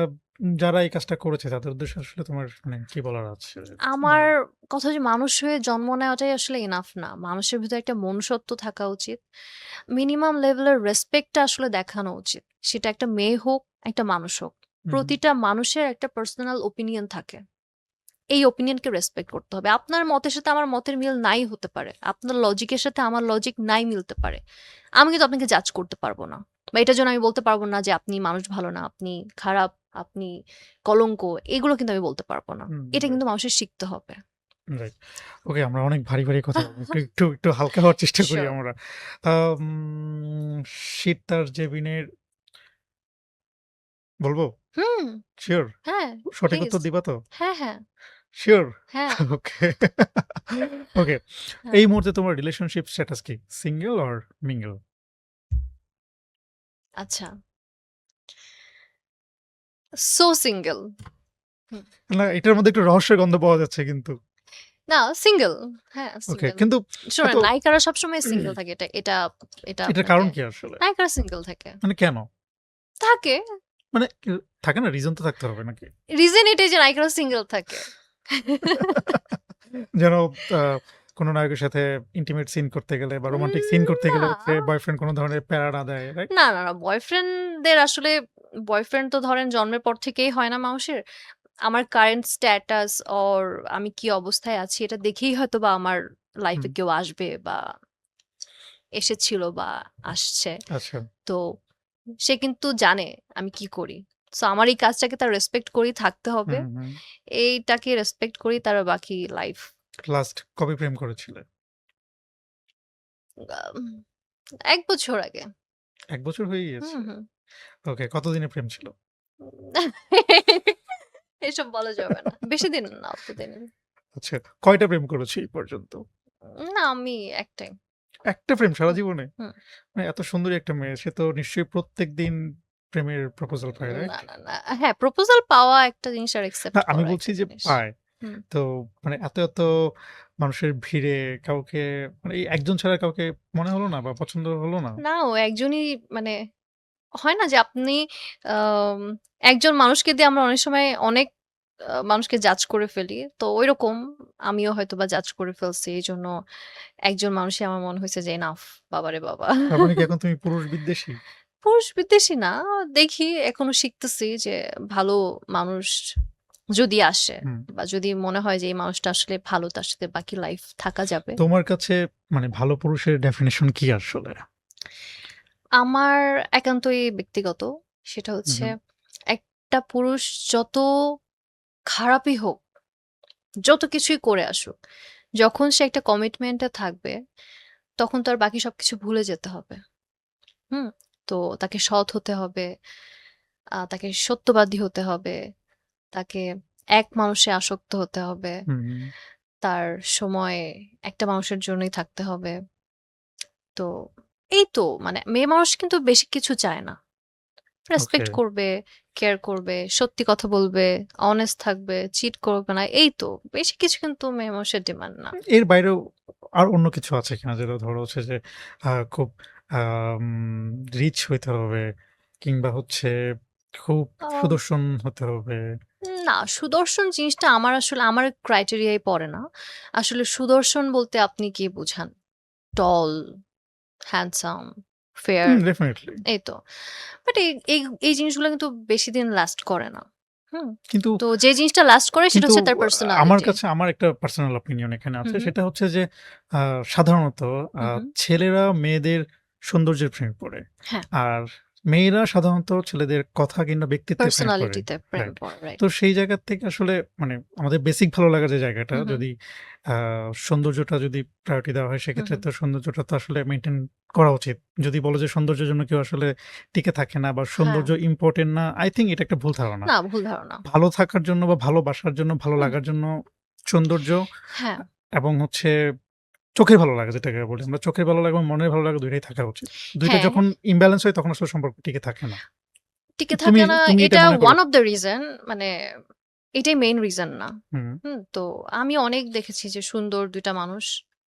B: যারা এই কাজটা করেছে তাদের উদ্দেশ্যে আসলে তোমার মানে কি বলার আছে?
A: আমার
B: বলো।
A: কথা যে মানুষ হয়ে জন্ম নেওয়াটাই আসলে ইনাফ না। মানুষের ভিতরে একটা মনুষ্যত্ব থাকা উচিত। মিনিমাম লেভেলের রেসপেক্টটা আসলে দেখানো উচিত। সেটা একটা মেয়ে হোক, একটা মানুষ হোক।
B: হুম, হুম,
A: প্রতিটা মানুষের একটা পার্সোনাল ওপিনিয়ন থাকে। এই ওপিনিয়নকে রেসপেক্ট করতে হবে। আপনার মতের সাথে আমার মতের মিল নাই হতে পারে। আপনার লজিকের সাথে আমার লজিক নাই মিলতে পারে। আমি কিন্তু আপনাকে জাজ করতে পারব না। বা এটার জন্য আমি বলতে পারব না যে আপনি মানুষ ভালো না, আপনি খারাপ, আপনি কলঙ্ক। এগুলো কিন্তু আমি বলতে পারব না।
B: হুম,
A: এটা
B: রাইট,
A: কিন্তু মানুষের শিখতে হবে।
B: রাইট। ওকে, আমরা অনেক ভারী, ভারী কথা বলব। একটু হালকা হওয়ার চেষ্টা করি
A: সিউর।
B: আমরা। আম সিতার জেবিনের বলব?
A: হুম,
B: সিউর?
A: হ্যাঁ,
B: সঠিক
A: প্লিজ।
B: উত্তর দিবা তো?
A: হ্যাঁ, হ্যাঁ,
B: সিউর?
A: হ্যাঁ,
B: ওকে। ওকে।
A: হ্যাঁ।
B: এই মুহূর্তে তোমার রিলেশনশিপ স্ট্যাটাস কি? Single or mingle?
A: আচ্ছা। So single. হুম।
B: না, এটার মধ্যে একটু রহস্যের গন্ধ পাওয়া যাচ্ছে কিন্তু।
A: না সিঙ্গেল। হ্যাঁ,
B: ওকে,
A: সিঙ্গেল।
B: কিন্তু এত
A: শোনেন নায়িকারা সবসময় সিঙ্গেল থাকে। এটা এটা
B: এটার
A: আপনাকে
B: কারণ কি আসলে?
A: নায়িকারা সিঙ্গেল থাকে।
B: মানে কেন?
A: থাকে।
B: মানে থাকে না, রিজন তো থাকতে হবে নাকি?
A: রিজন এটাই যে নায়িকারা সিঙ্গেল থাকে।
B: যেন আ কোন নায়কের সাথে ইন্টিমেট সিন করতে গেলে বা রোমান্টিক সিন করতে
A: না।
B: গেলে হচ্ছে বয়ফ্রেন্ড কোন ধরনের প্যারা না দেয়, রাইট?
A: না, বয়ফ্রেন্ডদের আসলে বয়ফ্রেন্ড তো ধরেন জন্মের পর থেকেই হয় না মানুষের। আমার কারেন্ট স্ট্যাটাস অর আমি কি অবস্থায় আছি এটা দেখেই হয়তোবা আমার লাইফ
B: হুম,
A: এ কেউ আসবে বা এসেছিল বা আসছে।
B: আচ্ছা।
A: তো সে কিন্তু জানে আমি কি করি। সো আমার এই কাজটাকে তার রেসপেক্ট করেই থাকতে হবে।
B: হুম, হুম।
A: এইটাকে রেসপেক্ট করেই তার বাকি লাইফ।
B: লাস্ট কবে প্রেম করেছিলে?
A: আম ১ বছর আগে।
B: ১ বছর হয়ে
A: হুম,
B: গিয়েছে?
A: হুম।
B: ওকে। কতদিনের প্রেম ছিল?
A: এসব বলা যাবে না। বেশি দিন না, অল্প দিনের।
B: আচ্ছা। কয়টা প্রেম করেছো এই পর্যন্ত?
A: না আমি একটাই।
B: একটা প্রেম সারা
A: হুম,
B: জীবনে?
A: হুম।
B: মানে এত সুন্দরী একটা মেয়ে, সে তো নিশ্চয়ই প্রত্যেকদিন প্রেমের প্রপোজাল পায়,
A: না,
B: রাইট?
A: না, না। হ্যাঁ, প্রপোজাল পাওয়া একটা জিনিস আর
B: না,
A: অ্যাকসেপ্ট
B: আমি
A: করা
B: বলছি
A: একটা
B: যে
A: জিনিস।
B: পায়।
A: হুম।
B: তো মানে এত মানুষের ভিড়ে কাউকে মানে এই একজন ছাড়া কাউকে মনে হলো না বা পছন্দ হলো না?
A: না ও একজনই মানে হয় না যে আপনি আম একজন মানুষকে দিয়ে আমরা অনেক সময় অনেক মানুষকে জাজ করে ফেলি। তো ঐরকম আমিও হয়তোবা জাজ করে ফেলছি। এইজন্য একজন মানুষই আমার মনে হইছে যে এনাফ বাবারে বাবা!
B: তার মানে কি এখন তুমি পুরুষ বিদ্বেষী?
A: পুরুষ বিদ্বেষী না। দেখি এখনো শিখতেছি যে ভালো মানুষ যদি আসে
B: হুম।
A: বা যদি মনে হয় যে এই মানুষটা আসলে ভালো তার সাথে বাকি লাইফ থাকা যাবে।
B: তোমার কাছে মানে ভালো পুরুষের ডেফিনিশন কি আসলে?
A: আমার একান্তই ব্যক্তিগত। সেটা
B: হু,
A: হচ্ছে
B: হু।
A: একটা পুরুষ যত খারাপই হোক, যত কিছুই করে আসুক, যখন সে একটা কমিটমেন্ট এ থাকবে, তখন তার বাকি সবকিছু ভুলে যেতে হবে। হুম? তো তাকে সৎ হতে হবে, তাকে সত্যবাদী হতে হবে, তাকে এক মানুষে আসক্ত হতে হবে,
B: হুম, হুম।
A: তার সময় একটা মানুষের জন্যই থাকতে হবে। তো এই তো মানে মেয়ে মানুষ কিন্তু বেশি কিছু চায় না।
B: ওকে।
A: রেসপেক্ট করবে, কেয়ার করবে, সত্যি কথা বলবে, অনেস্ট থাকবে, চিট করবে না। এই তো। বেশি কিছু কিন্তু মেয়ে মানুষের ডিমান্ড না।
B: এর বাইরেও আর অন্য কিছু আছে কিনা? যেটা ধরো হচ্ছে যে খুব আম রিচ হইতে হবে কিংবা হচ্ছে খুব
A: আ
B: সুদর্শন হতে হবে।
A: না, সুদর্শন জিনিসটা আমার আসলে আমার ক্রাইটেরিয়ায় পড়ে না। আসলে সুদর্শন বলতে আপনি কি বুঝান? টল, হ্যান্ডসাম, ফেয়ার
B: হুম, ডেফিনিটলি।
A: এই তো। বাট এই জিনিসগুলো কিন্তু বেশিদিন লাস্ট করে না। হুম?
B: কিন্তু
A: তো যে জিনিসটা লাস্ট করে সেটা
B: কিন্তু
A: হচ্ছে তার
B: আমার
A: পার্সোনালিটি।
B: কাছে আমার একটা পার্সোনাল অপিনিয়ন এখানে
A: হু,
B: আছে।
A: হু,
B: সেটা হচ্ছে যে আ সাধারণত আ
A: হু, হু।
B: ছেলেরা মেয়েদের সৌন্দর্যের প্রেমে পড়ে।
A: হ্যাঁ,
B: আর মেয়েরা সাধারণত ছেলেদের কথা কিংবা ব্যক্তিত্বের প্রেমে পড়ে।
A: পার্সোনালিটিতে প্রেম
B: রাইট।
A: পড়ে, রাইট।
B: তো সেই জায়গা থেকে আসলে মানে আমাদের বেসিক ভালো লাগার যে জায়গাটা
A: হু, হু,
B: যদি আ সৌন্দর্যটা যদি প্রায়োরিটি দেওয়া হয়
A: হু,
B: সেক্ষেত্রে
A: হু।
B: তো সৌন্দর্যটা তো আসলে মেইনটেইন করা উচিত। যদি বলো যে সৌন্দর্যের জন্য কেউ আসলে টিকে থাকে না বা
A: হ্যাঁ,
B: সৌন্দর্য ইম্পোর্টেন্ট না, I থিংক এটা একটা ভুল ধারণা।
A: না ভুল ধারণা।
B: ভালো থাকার জন্য বা ভালোবাসার জন্য, ভালো
A: হুম,
B: লাগার জন্য সৌন্দর্য
A: হ্যাঁ,
B: এবং হচ্ছে চোখের ভালো লাগা যেটাকে বলি আমরা। চোখের ভালো লাগা এবং মনের ভালো লাগা ২ টাই থাকা উচিত। ২ টা
A: হ্যাঁ,
B: যখন ইমব্যালেন্স হয় তখন আসলে সম্পর্ক টিকে থাকে না।
A: টিকে
B: তুমি
A: থাকে না
B: তুমি এটা
A: এটা
B: মনে করো
A: one of the reason মানে এটাই মেইন রিজন না।
B: হুম।
A: হুম? তো আমি অনেক দেখেছি যে সুন্দর ২ টা মানুষ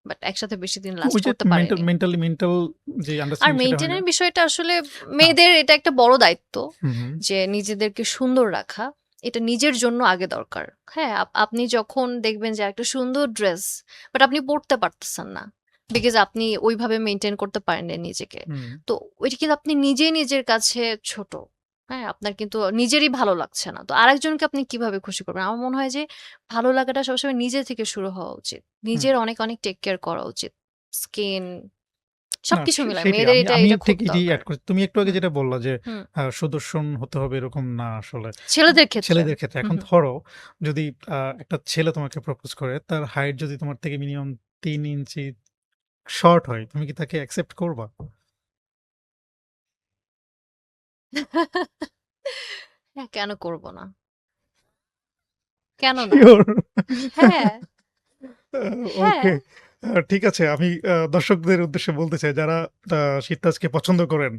A: বাট একসাথে বেশিদিন লাস্ট
B: ওই যে
A: করতে পারেনি।
B: মেন্টাল যে
A: আর
B: আন্ডারস্ট্যান্ডিং সেটা হয়
A: মেইনটেইন
B: না।
A: এর বিষয়টা আসলে
B: না
A: মেয়েদের এটা একটা বড় দায়িত্ব
B: হুম, হুম,
A: যে নিজেদেরকে সুন্দর রাখা। এটা নিজের জন্য আগে দরকার। হ্যাঁ? আপনি যখন দেখবেন যে একটা সুন্দর ড্রেস বাট আপনি পড়তে পারতেছেন না। বিকজ আপনি ওইভাবে মেইনটেইন করতে পারেননি নিজেকে।
B: হুম।
A: তো ওইটা কিন্তু আপনি নিজেই নিজের কাছে ছোট। হ্যাঁ? আপনার কিন্তু নিজেরই ভালো লাগছে না। তো আরেকজনকে আপনি কিভাবে খুশি করবেন? আমার মনে হয় যে ভালো লাগাটা সবসময় নিজে থেকে শুরু হওয়া উচিত।
B: হুম।
A: নিজের অনেক, অনেক টেক কেয়ার করা উচিত। স্কিন
B: না
A: সবকিছু মিলায়।
B: সেটাই।
A: মেয়েদের
B: আমিও
A: এটা
B: ঠিক
A: খুব
B: এটাই
A: দরকার।
B: এড করি। তুমি একটু আগে
A: হুম,
B: যেটা বললা যে
A: হুম।
B: সুদর্শন হতে হবে এরকম না আসলে।
A: ছেলেদের ক্ষেত্রে।
B: ছেলেদের ক্ষেত্রে।
A: হুম,
B: এখন
A: হুম।
B: ধরো যদি একটা ছেলে তোমাকে প্রপোজ করে তার হাইট যদি তোমার থেকে মিনিমাম ৩ ইঞ্চি শর্ট হয়, তুমি কি তাকে অ্যাকসেপ্ট করবা?
A: হ্যাঁ, কেন করব না? কেন না?
B: সিউর?
A: হ্যাঁ, হ্যাঁ।
B: ওকে। ঠিক আছে। আমি দর্শকদের উদ্দেশ্যে বলতে চাই যারা আ সিত্তাজকে পছন্দ করেন,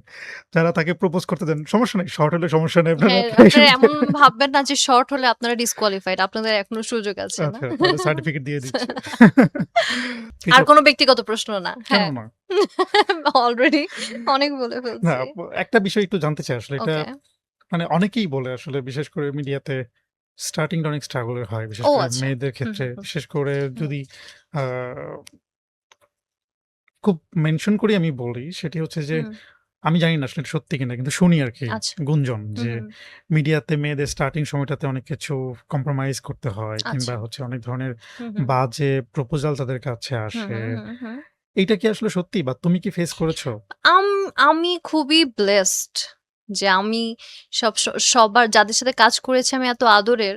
B: যারা তাকে প্রপোজ করতে দেন, সমস্যা নাই। শর্ট হলে সমস্যা নেই। আপনারা
A: হ্যাঁ,
B: এপ্লাই
A: আপনারা এমন ভাববেন না যে শর্ট হলে আপনারা ডিসকোয়ালিফাইড। আপনাদের এখনো সুযোগ আছে না?
B: আচ্ছা, তাহলে সার্টিফিকেট দিয়ে দিচ্ছি।
A: আর
B: পিস-আপ
A: কোন ব্যক্তিগত প্রশ্ন না।
B: কেন
A: হ্যাঁ।
B: না?
A: অলরেডি অনেক বলে
B: না,
A: ফেলছি।
B: একটা বিষয় একটু জানতে চাই আসলে এটা
A: ওকে।
B: মানে অনেকেই বলে আসলে বিশেষ করে মিডিয়াতে স্টার্টিং টা অনেক স্ট্রাগল এর হয়। বিশেষ
A: ও
B: করে
A: আচ্ছা।
B: মেয়েদের
A: হুম,
B: ক্ষেত্রে।
A: হুম, হুম,
B: বিশেষ করে
A: হুম।
B: যদি আ খুব মেনশন করে আমি বলি সেটি হচ্ছে যে
A: হুম,
B: আমি জানি না আসলে এটা সত্যি কিনা কিন্তু শুনি আরকি
A: আচ্ছা।
B: গুঞ্জন
A: হুম,
B: যে
A: হুম।
B: মিডিয়াতে মেয়েদের স্টার্টিং সময়টাতে অনেক কিছু কম্প্রোমাইজ করতে হয়
A: আচ্ছা।
B: কিংবা হচ্ছে অনেক ধরনের
A: হুম, হুম।
B: বাজে প্রপোজাল তাদের কাছে
A: হুম,
B: আসে।
A: হুম, হুম, হুম।
B: এইটা কি আসলে সত্যি বা তুমি কি ফেস করেছো?
A: আম আমি খুবই ব্লেসড যে আমি সবার যাদের সাথে কাজ করেছি আমি এত আদরের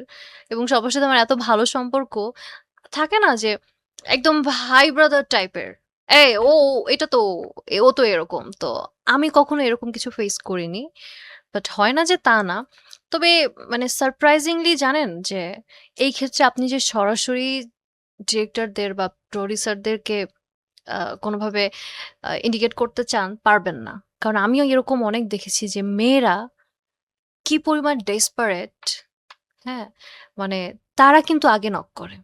A: এবং সবার সাথে আমার এত ভালো সম্পর্ক। থাকে না যে একদম ভাই ব্রাদার টাইপের। এই এটা তো ও তো এরকম। তো আমি কখনো এরকম কিছু ফেস করিনি। বাট হয় না যে তা না। তবে মানে সারপ্রাইজিংলি জানেন যে এই ক্ষেত্রে আপনি যে সরাসরি ডিরেক্টরদের বা প্রোডিউসারদেরকে কোনোভাবে ইন্ডিকেট করতে চান, পারবেন না। কারণ আমিও এরকম অনেক দেখেছি যে মেয়েরা কি পরিমাণ ডেসপারেট, হ্যাঁ? মানে তারা কিন্তু আগে নক করে।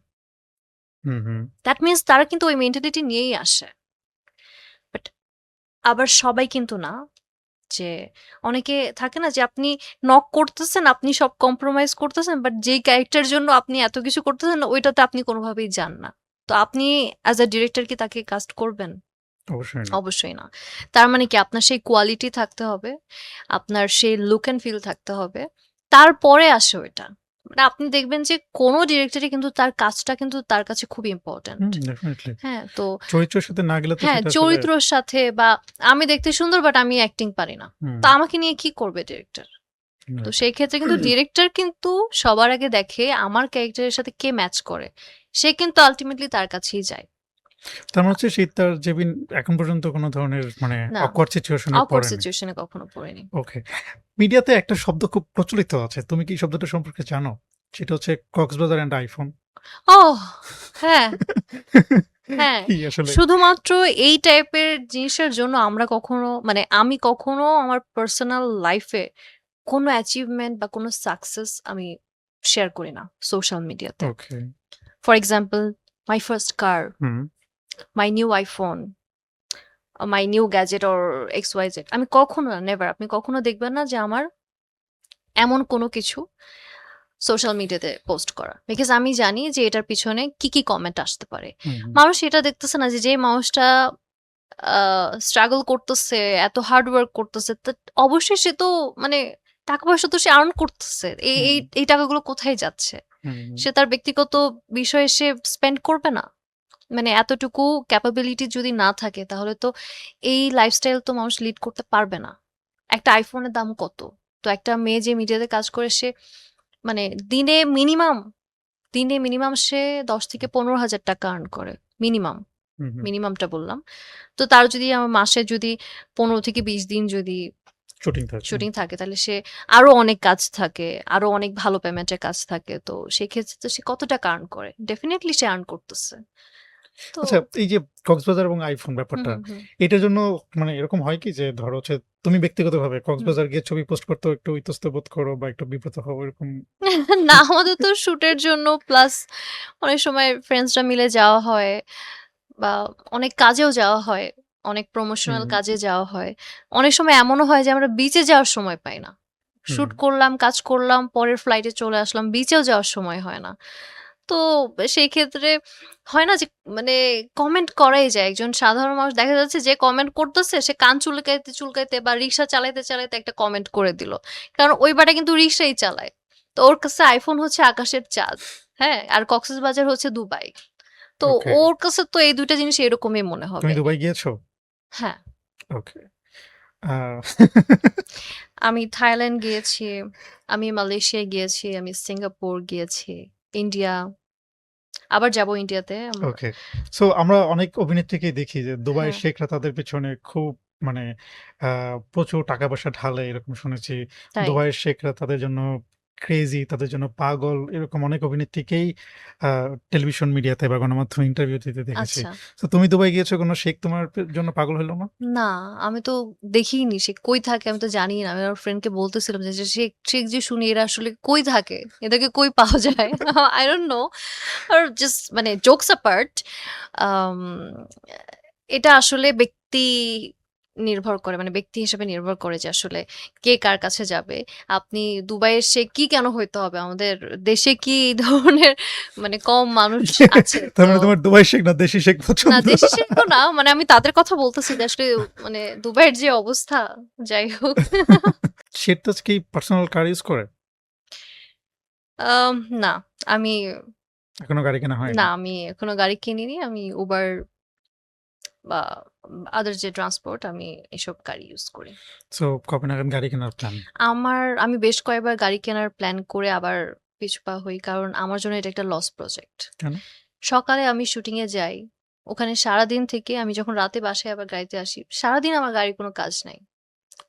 B: হুম, হুম।
A: দ্যাট মিনস তারা কিন্তু ওই মেন্টালিটি নিয়েই আসে। বাট আবার সবাই কিন্তু না। যে অনেকে থাকে না যে আপনি নক করতেছেন, আপনি সব কম্প্রোমাইজ করতেছেন, বাট যেই ক্যারেক্টারের জন্য আপনি এত কিছু করতেছেন না, ওইটাতে আপনি কোনোভাবেই যান না। তো আপনি অ্যাজ আ ডিরেক্টর কি তাকে কাস্ট করবেন?
B: অবশ্যই না।
A: অবশ্যই না। তার মানে কি আপনার সেই কোয়ালিটি থাকতে হবে, আপনার সেই লুক অ্যান্ড ফিল থাকতে হবে। তারপরে আসে ওইটা। মানে আপনি দেখবেন যে কোন ডিরেক্টরই কিন্তু তার কাজটা কিন্তু তার কাছে খুব ইম্পোর্টেন্ট।
B: হুম, ডেফিনিটলি।
A: হ্যাঁ? তো
B: চরিত্রের সাথে না গেলে তো
A: হ্যাঁ,
B: সেটা আসলে
A: চরিত্রর সাথে বা আমি দেখতে সুন্দর বাট আমি অ্যাক্টিং পারি না।
B: হুম,
A: তো আমাকে নিয়ে কি করবে ডিরেক্টর? তো
B: রাইট।
A: সেই ক্ষেত্রে কিন্তু ডিরেক্টর কিন্তু সবার আগে দেখে আমার ক্যারেক্টারের সাথে কে ম্যাচ করে। সে কিন্তু আল্টিমেটলি তার কাছেই যায়।
B: তার মানে হচ্ছে সে তার জেবিন এখন পর্যন্ত কোন ধরনের মানে
A: না,
B: awkward সিচুয়েশন এ
A: awkward
B: পড়েনি।
A: সিচুয়েশন এ কখনো পড়িনি।
B: ওকে। মিডিয়াতে একটা শব্দ খুব প্রচলিত আছে। তুমি কি শব্দটা সম্পর্কে জানো? সেটা হচ্ছে কক্সবাজার অ্যান্ড আইফোন।
A: ওহ! হ্যাঁ, হ্যাঁ।
B: কি আসলে?
A: শুধুমাত্র এই টাইপের জিনিসের জন্য আমরা কখনো মানে আমি কখনো আমার পার্সোনাল লাইফ এ কোনো অ্যাচিভমেন্ট বা কোনো সাকসেস আমি শেয়ার করি না সোশ্যাল মিডিয়াতে।
B: Okay.
A: For example my first car,
B: hmm,
A: my new iPhone, my new gadget or XYZ আমি কখনো না নেভার আপনি কখনো দেখবেন না যে আমার এমন কোনো কিছু সোশ্যাল মিডিয়াতে পোস্ট করা। বিকজ আমি জানি যে এটার পিছনে কি কমেন্ট আসতে পারে।
B: হুম, হুম,
A: মানুষ এটা দেখতেছে না যে, যে মানুষটা আ স্ট্রাগল করতেছে, এত হার্ড ওয়ার্ক করতেছে, অবশ্যই সে তো মানে টাকা-পয়সা তো সে আর্ন করতেছে।
B: হুম,
A: এই টাকাগুলো কোথায় যাচ্ছে?
B: হুম, হুম,
A: সে তার ব্যক্তিগত বিষয়ে সে স্পেন্ড করবে না। মানে এতটুকু ক্যাপাবিলিটি যদি না থাকে তাহলে তো এই লাইফস্টাইল তো মানুষ লিড করতে পারবে না। একটা আইফোনের দাম কত? তো একটা মেয়ে যে মিডিয়াতে কাজ করে সে মানে দিনে মিনিমাম, দিনে মিনিমাম সে ১০ থেকে ৳১৫,০০০ আর্ন করে। মিনিমাম,
B: হুম, হুম।
A: মিনিমামটা বললাম। তো তার যদি মাসে যদি ১৫ থেকে ২০ দিন যদি
B: শুটিং থাকে।
A: শুটিং থাকে তাহলে সে আরো অনেক কাজ থাকে, আরো অনেক ভালো পেমেন্টের কাজ থাকে। তো সেক্ষেত্রে তো সে কত টাকা আর্ন করে? ডেফিনিটলি সে আর্ন করতেছে। তো
B: আচ্ছা এই যে কক্সবাজার এবং আইফোন
A: হুম,
B: ব্যাপারটা,
A: হুম, হুম,
B: এটার জন্য মানে এরকম হয় কি যে ধরো হচ্ছে তুমি ব্যক্তিগতভাবে
A: হুম।
B: কক্সবাজার গিয়ে ছবি পোস্ট করতেও একটু ইতস্তত বোধ করো বা একটু বিব্রত হও এরকম?
A: না আমাদের তো শুটের জন্য প্লাস অনেক সময় ফ্রেন্ডসরা মিলে যাওয়া হয় বা অনেক কাজেও যাওয়া হয়। অনেক প্রমোশনাল
B: হুম,
A: কাজে যাওয়া হয়। অনেক সময় এমনও হয় যে আমরা বিচে যাওয়ার সময় পাই না।
B: হুম।
A: শুট করলাম, কাজ করলাম, পরের ফ্লাইটে চলে আসলাম। বিচেও যাওয়ার সময় হয় না। তো সেই ক্ষেত্রে হয় না যে মানে কমেন্ট করাই যায়। একজন সাধারণ মানুষ দেখা যাচ্ছে যে কমেন্ট করতেছে সে কান চুলকাইতে বা রিক্সা চালাইতে একটা কমেন্ট করে দিল। কারণ ওই বাটা কিন্তু রিক্সাই চালায়। তো ওর কাছে আইফোন হচ্ছে আকাশের চাঁদ। হ্যাঁ? আর কক্সবাজার হচ্ছে দুবাই। তো
B: ওকে।
A: ওর কাছে তো এই ২ টা জিনিস এরকমই মনে
B: তুমি
A: হবে।
B: দুবাই গিয়েছো?
A: হ্যাঁ,
B: ওকে। আ
A: আমি থাইল্যান্ড গিয়েছি, আমি মালয়েশিয়া গিয়েছি, আমি সিঙ্গাপুর গিয়েছি, ইন্ডিয়া, আবার যাবো ইন্ডিয়াতে।
B: ওকে। সো আমরা অনেক অভিনেত্রীকেই দেখি যে দুবাইয়ের
A: হ্যাঁ,
B: শেখরা তাদের পেছনে খুব মানে আ প্রচুর টাকা-পয়সা ঢালে এরকম শুনেছি।
A: তাই।
B: দুবাইয়ের শেখরা তাদের জন্য ক্রেজি, তাদের জন্য পাগল এরকম অনেক অভিনেত্রীকেই আ টেলিভিশন মিডিয়াতে বা গণমাধ্যমে ইন্টারভিউ দিতে দেখেছি।
A: আচ্ছা।
B: সো তুমি দুবাই গিয়েছো কোন শেখ তোমার জন্য পাগল হইল না?
A: না, আমি তো দেখিইনি সে কই থাকে আমি তো জানিই না। আমি আমার ফ্রেন্ডকে বলতেছিলাম যে শেখ শেখ যে শুনি এরা আসলে কই থাকে? এদেরকে কই পাওয়া যায়? I don't know or just মানে jokes apart আম এটা আসলে ব্যক্তি নির্ভর করে মানে ব্যক্তি হিসেবে নির্ভর করে যে আসলে কে কার কাছে যাবে। আপনি দুবাইয়ের শেখ কি কেন হইতে হবে? আমাদের দেশে কি এই ধরনের মানে কম মানুষ আছে?
B: তার
A: তো
B: মানে তোমার দুবাই শেখ না দেশি শেখ
A: না
B: পছন্দ।
A: দেশি শিল্প না। মানে আমি তাদের কথা বলতেছি যে আসলে মানে দুবাইয়ের যে অবস্থা, যাই হোক।
B: সেটাজ কি পার্সোনাল কার ইউজ করে?
A: আম না, আমি
B: এখনো গাড়ি কেনা হয়নি।
A: আমি এখনো গাড়ি কিনিনি। আমি Uber বা আদার যে ট্রান্সপোর্ট আমি এসব গাড়ি ইউজ করি।
B: সো কবে নাগাদ গাড়ি কেনার প্ল্যান?
A: আমি বেশ কয়েকবার গাড়ি কেনার প্ল্যান করে আবার পিছপা হই। কারণ আমার জন্য এটা একটা লস প্রজেক্ট।
B: কেন?
A: সকালে আমি শুটিং এ যাই। ওখানে সারাদিন থেকে আমি যখন রাতে বাসায় আবার গাড়িতে আসি, সারাদিন আমার গাড়ির কোনো কাজ নাই।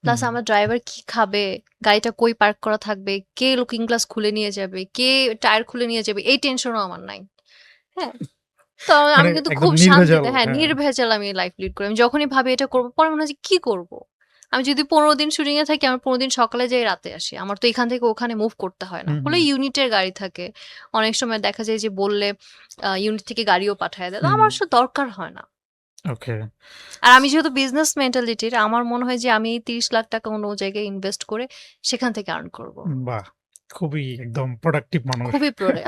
A: প্লাস
B: হুম।
A: আমার ড্রাইভার কি খাবে, গাড়িটা কই পার্ক করা থাকবে, কে লুকিং গ্লাস খুলে নিয়ে যাবে, কে টায়ার খুলে নিয়ে যাবে, এই টেনশনও আমার নাই। হ্যাঁ? তো
B: মানে
A: আমি কিন্তু
B: একদম
A: খুব
B: নির্ভেজাল।
A: শান্তিতে হ্যাঁ,
B: হ্যাঁ।
A: নির্ভেজাল আমি লাইফ লিড করি। আমি যখনই ভাবি এটা করব, পরে মনে হয় যে কি করব? আমি যদি ১৫ দিন শুটিং এ থাকি, আমার ১৫ দিন সকালে যাই, রাতে আসি। আমার তো এখান থেকে ওখানে মুভ করতে হয় না।
B: হুম,
A: হলে
B: হুম,
A: ইউনিটের গাড়ি থাকে। অনেক সময় দেখা যায় যে বললে ইউনিট থেকে গাড়িও পাঠায় দেয়। তো
B: হুম।
A: আমার আসলে দরকার হয় না।
B: ওকে।
A: আর আমি যেহেতু বিজনেস মেন্টালিটির, আমার মনে হয় যে আমি এই ৳৩০,০০,০০০ অন্য জায়গায় ইনভেস্ট করে সেখান থেকে আর্ন করব।
B: বাহ! খুবই একদম প্রোডাক্টিভ মানুষ।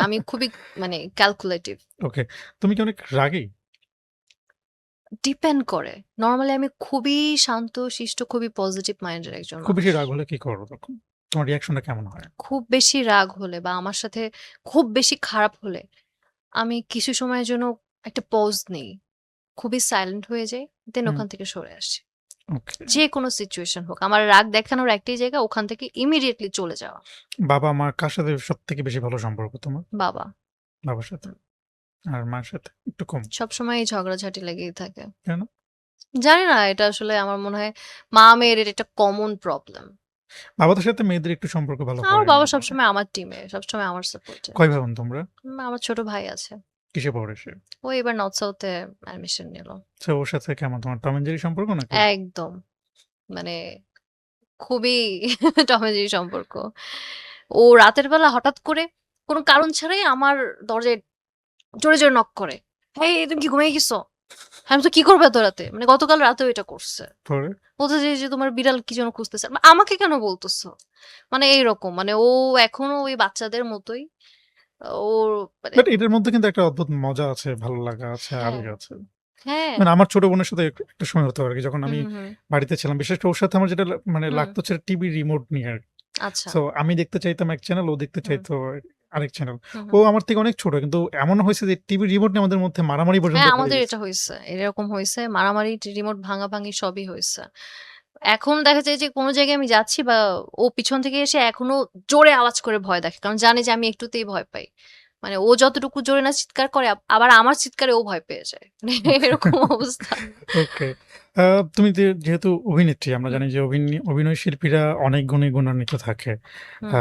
A: আমি খুবই মানে ক্যালকুলেটিভ।
B: ওকে। তুমি কি অনেক রাগী?
A: ডিপেন্ড করে। নরমালি আমি খুবই শান্ত, শিষ্ট, খুবই পজিটিভ মাইন্ডের একজন
B: খুব বেশি
A: মানুষ।
B: রাগ হলে কি করো তখন? তোমার রিঅ্যাকশনটা কেমন হয়?
A: খুব বেশি রাগ হলে বা আমার সাথে খুব বেশি খারাপ হলে আমি কিছু সময়ের জন্য একটা পজ নেই। খুবই সাইলেন্ট হয়ে যাই। দেন
B: হুম,
A: ওখান থেকে সরে আসি।
B: ওকে।
A: যেকোনো সিচুয়েশন হোক। আমার রাগ দেখানোর একটাই জায়গা, ওখান থেকে ইমিডিয়েটলি চলে যাওয়া।
B: বাবা-মা কার সাথে সবথেকে বেশি ভালো সম্পর্ক তোমার?
A: বাবা।
B: বাবার সাথে?
A: হুম।
B: আর মার সাথে? একটু কম।
A: সবসময়ই ঝগড়াঝাটি লেগেই থাকে।
B: কেন?
A: জানি না, এটা আসলে আমার মনে হয় মা-মেয়ের এটা একটা কমন প্রবলেম।
B: বাবাদের সাথে মেয়েদের একটু সম্পর্ক ভালো
A: আমার
B: হয় না
A: বাবা
B: আমার।
A: সবসময় আমার টিমে, সবসময় আমার সাপোর্টে।
B: কয় ভাই বোন তোমরা?
A: আমার ছোট ভাই আছে।
B: কিসে পড়ে সে?
A: ও এবার নর্থ সাউথে অ্যাডমিশন নিল।
B: আচ্ছা, ওর সাথে কেমন তোমার টম এন্ড জেরি সম্পর্ক নাকি?
A: একদম। মানে খুবই টম এন্ড জেরি সম্পর্ক। ও রাতের বেলা হঠাৎ করে কোন কারণ ছাড়াই আমার দরজায় জোরে, জোরে নক করে। "হেই তুমি কি ঘুমিয়ে গেছো?" আমি তো কি করবে এত রাতে? মানে গতকাল রাতেও এটা করছে।
B: পরে?
A: বলতেছে যে, "তোমার বিড়াল কি যেন খুঁজতেছে।" আমাকে কেন বলতেছো? মানে এইরকম। মানে ও এখনো ওই বাচ্চাদের মতোই। ওর মানে
B: বাট এটার মধ্যে কিন্তু একটা অদ্ভুত মজা আছে, ভালো লাগা আছে,
A: হ্যাঁ,
B: আবেগ আছে।
A: হ্যাঁ।
B: মানে আমার ছোট বোনের সাথে একটা সময় হতো আরকি যখন
A: হুম,
B: আমি
A: হুম, হুম,
B: বাড়িতে ছিলাম। বিশেষ করে ওর সাথে আমার যেটা মানে
A: হুম।
B: লাগতো হচ্ছে টিভি রিমোট নিয়ে আরকি।
A: আচ্ছা।
B: সো আমি দেখতে চাইতাম এক চ্যানেল, ও দেখতে
A: হুম,
B: চাইতো আরেক চ্যানেল।
A: হুম,
B: ও
A: হুম।
B: আমার থেকে অনেক ছোট। কিন্তু এমন হইছে যে টিভি রিমোট নিয়ে আমাদের মধ্যে মারামারি পর্যন্ত
A: হ্যাঁ,
B: হয়ে
A: আমাদের
B: গেছে।
A: এটা হইছে। এরকম হইছে। মারামারি, রিমোট ভাঙাভাঙি সবই হইছে। এখন দেখা যায় যে কোন জায়গায় আমি যাচ্ছি বা ও পিছন থেকে এসে এখনো জোরে আওয়াজ করে ভয় দেখে। কারণ জানে যে আমি একটুতেই ভয় পাই। মানে ও যতটুকু জোরে না চিৎকার করে আবার আমার চিৎকারে ও ভয় পেয়ে যায়। মানে
B: ওকে,
A: এরকম অবস্থা।
B: ওকে। আ তুমি যেহেতু অভিনেত্রী, আমরা
A: হুম,
B: জানি যে অভিনয় শিল্পীরা অনেক গুণে গুণান্বিত থাকে। আ
A: হুম,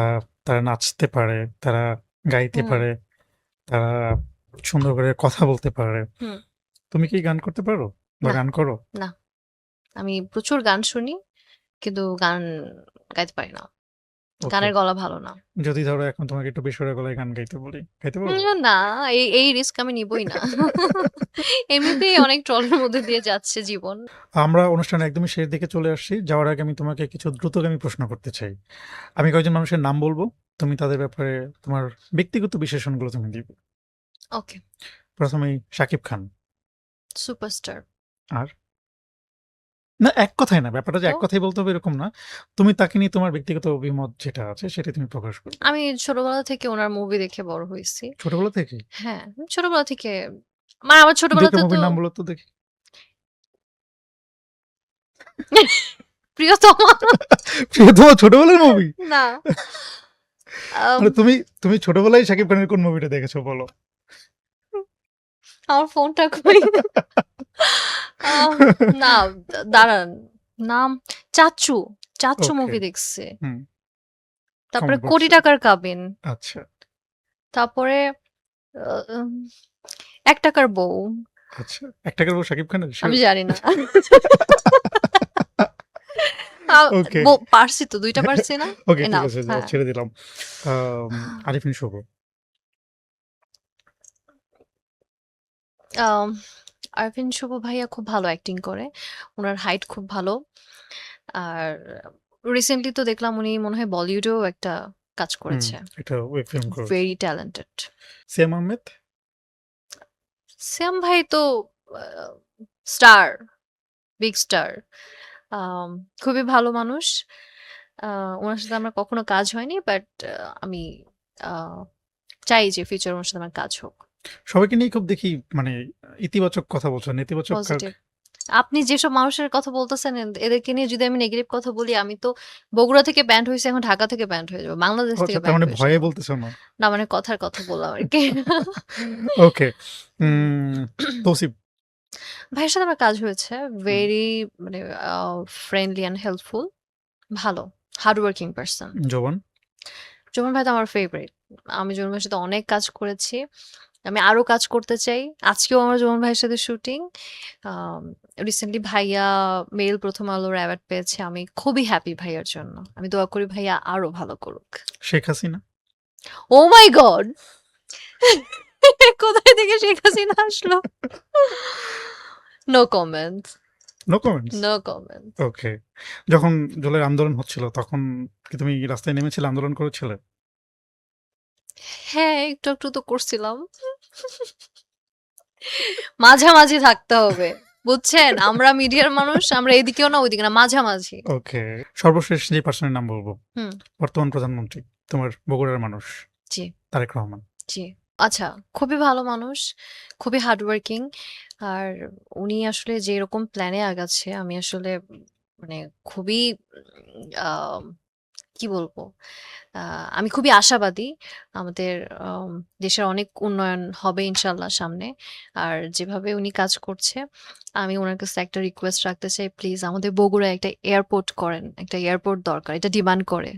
B: তারা নাচতে পারে, তারা গাইতে
A: হুম,
B: পারে, তারা সুন্দর করে কথা বলতে পারে।
A: হুম।
B: তুমি কি গান করতে পারো? বা
A: না,
B: গান করো?
A: না। আমি প্রচুর গান শুনি। কিন্তু গান গাইতে পারি না।
B: ওকে।
A: গানের গলা ভালো না।
B: যদি ধরো এখন তোমাকে একটু বেসুরা গলায় গান গাইতে বলি, গাইতে পারবো?
A: না, এই রিস্ক আমি নিবই না। এমনিতেই অনেক ট্রলের মধ্যে দিয়ে যাচ্ছে জীবন।
B: আমরা অনুষ্ঠানের একদমই শেষের দিকে চলে আসছি। যাওয়ার আগে আমি তোমাকে কিছু দ্রুতগামী প্রশ্ন করতে চাই। আমি কয়েকজন মানুষের নাম বলব। তুমি তাদের ব্যাপারে তোমার ব্যক্তিগত বিশেষণগুলো তুমি দিবে।
A: ওকে,
B: ১ম এই শাকিব খান।
A: সুপারস্টার।
B: আর? না, এক কথায় না। ব্যাপারটা যে
A: তো
B: এক কথায় বলতে হবে এরকম না। তুমি তাকে নিয়ে তোমার ব্যক্তিগত অভিমত যেটা আছে সেটাই তুমি প্রকাশ করবে।
A: আমি ছোটবেলা থেকে উনার মুভি দেখে বড় হইছি।
B: ছোটবেলা থেকেই?
A: হ্যাঁ, ছোটবেলা থেকে মানে আমার
B: ২ টা
A: ছোটবেলাতে তো
B: মুভির নাম বলো তো দেখি।
A: প্রিয়তমা
B: প্রিয়তমা ছোটবেলার মুভি?
A: না। আম
B: মানে তুমি ছোটবেলায় শাকিব খানের কোন মুভিটা দেখেছো বলো?
A: আমার ফোনটা কই? আম না, দাঁড়ান। নাম চাচ্চু, চাচ্চু
B: ওকে।
A: মুভি দেখছি।
B: হুম,
A: তারপরে
B: কমেন্ট
A: কোটি
B: বক্সে।
A: টাকার কাবিন।
B: আচ্ছা,
A: তারপরে উম ৳১ বউ।
B: আচ্ছা। ৳১ বউ শাকিব খানের?
A: আমি
B: সিউর?
A: জানি না। আ
B: ওকে,
A: পারছি তো ২ টা পারছি না?
B: ওকে ঠিক
A: এনাফ
B: আছে, যাও
A: হ্যাঁ।
B: ছেড়ে দিলাম। আরিফিন শুভ।
A: আম আরফিন শুভ ভাইয়া খুব ভালো অ্যাক্টিং করে। উনার হাইট খুব ভালো। আর রিসেন্টলি তো দেখলাম উনি মনে হয় বলিউডেও একটা কাজ
B: হুম,
A: করেছে।
B: একটা ওয়েব ফিল্ম করেছে।
A: Very talented.
B: সিয়াম আহমেদ?
A: শ্যাম ভাই তো a star, big star. Um খুবই ভালো মানুষ। আ উনার সাথে আমার কখনো কাজ হয়নি। বাট আমি আ চাই যে ফিউচারে উনার সাথে আমার কাজ হোক।
B: সবাইকে নিয়ে খুব দেখি মানে ইতিবাচক কথা বলছো। নেতিবাচক
A: পজিটিভ। আপনি যেসব মানুষের কথা বলতেছেন এদেরকে নিয়ে যদি আমি নেগেটিভ কথা বলি, আমি তো বগুড়া থেকে ব্যান্ড হইছি, এখন ঢাকা থেকে ব্যান্ড হয়ে যাবো। বাংলাদেশ
B: ও
A: থেকে
B: আচ্ছা, তার
A: ব্যান্ড
B: মানে
A: হয়ে
B: ভয়ে
A: যাবো।
B: বলতেছো না?
A: না মানে কথার কথা বললাম আরকি।
B: ওকে।
A: হুম।
B: তৌসিফ।
A: ভাইয়ের সাথে আমার কাজ হয়েছে।
B: হুম,
A: ভেরি মানে আ ফ্রেন্ডলি অ্যান্ড হেল্পফুল। ভালো। Hard working person.
B: Joban?
A: Jumon ভাই তো আমার ফেভারিট। আমি জুমন ভাইয়ের সাথে অনেক কাজ করেছি। আমি আরো কাজ করতে চাই। আজকেও আমার জুমন ভাইয়ের সাথে শুটিং। আম রিসেন্টলি ভাইয়া মেল ১ম আলোর অ্যাওয়ার্ড পেয়েছে। আমি খুবই হ্যাপি ভাইয়ার জন্য। আমি দোয়া করি ভাইয়া আরো ভালো করুক।
B: Sheikh Hasina?
A: Oh my god! কোথায় থেকে শেখ হাসিনা আসলো? No comments,
B: no comments?
A: No comments.
B: Okay. যখন জুলাই আন্দোলন হচ্ছিল তখন কি তুমি রাস্তায় নেমেছিলে, আন্দোলন করেছিলে?
A: হ্যাঁ, একটু, একটু তো করছিলাম। মাঝামাঝি থাকতে হবে। বুঝছেন? আমরা মিডিয়ার মানুষ, আমরা এদিকেও না ওইদিকে না, মাঝামাঝি।
B: ওকে। সর্বশেষ যে পার্সনের নাম বলব,
A: হুম,
B: বর্তমান প্রধানমন্ত্রী, তোমার বগুড়ার মানুষ,
A: জি,
B: তারেক রহমান।
A: জি। আচ্ছা, খুবই ভালো মানুষ, খুবই হার্ড ওয়ার্কিং। আর উনি আসলে যেরকম প্ল্যানে আগাচ্ছে আমি আসলে মানে খুবই আ কি বলবো? আ আমি খুবই আশাবাদী। আমাদের আম দেশের অনেক উন্নয়ন হবে ইনশাআল্লাহ সামনে। আর যেভাবে উনি কাজ করছে, আমি উনার কাছে একটা রিকোয়েস্ট রাখতে চাই, প্লিজ আমাদের বগুড়ায় একটা এয়ারপোর্ট করেন। একটা এয়ারপোর্ট দরকার। এটা ডিমান্ড করে।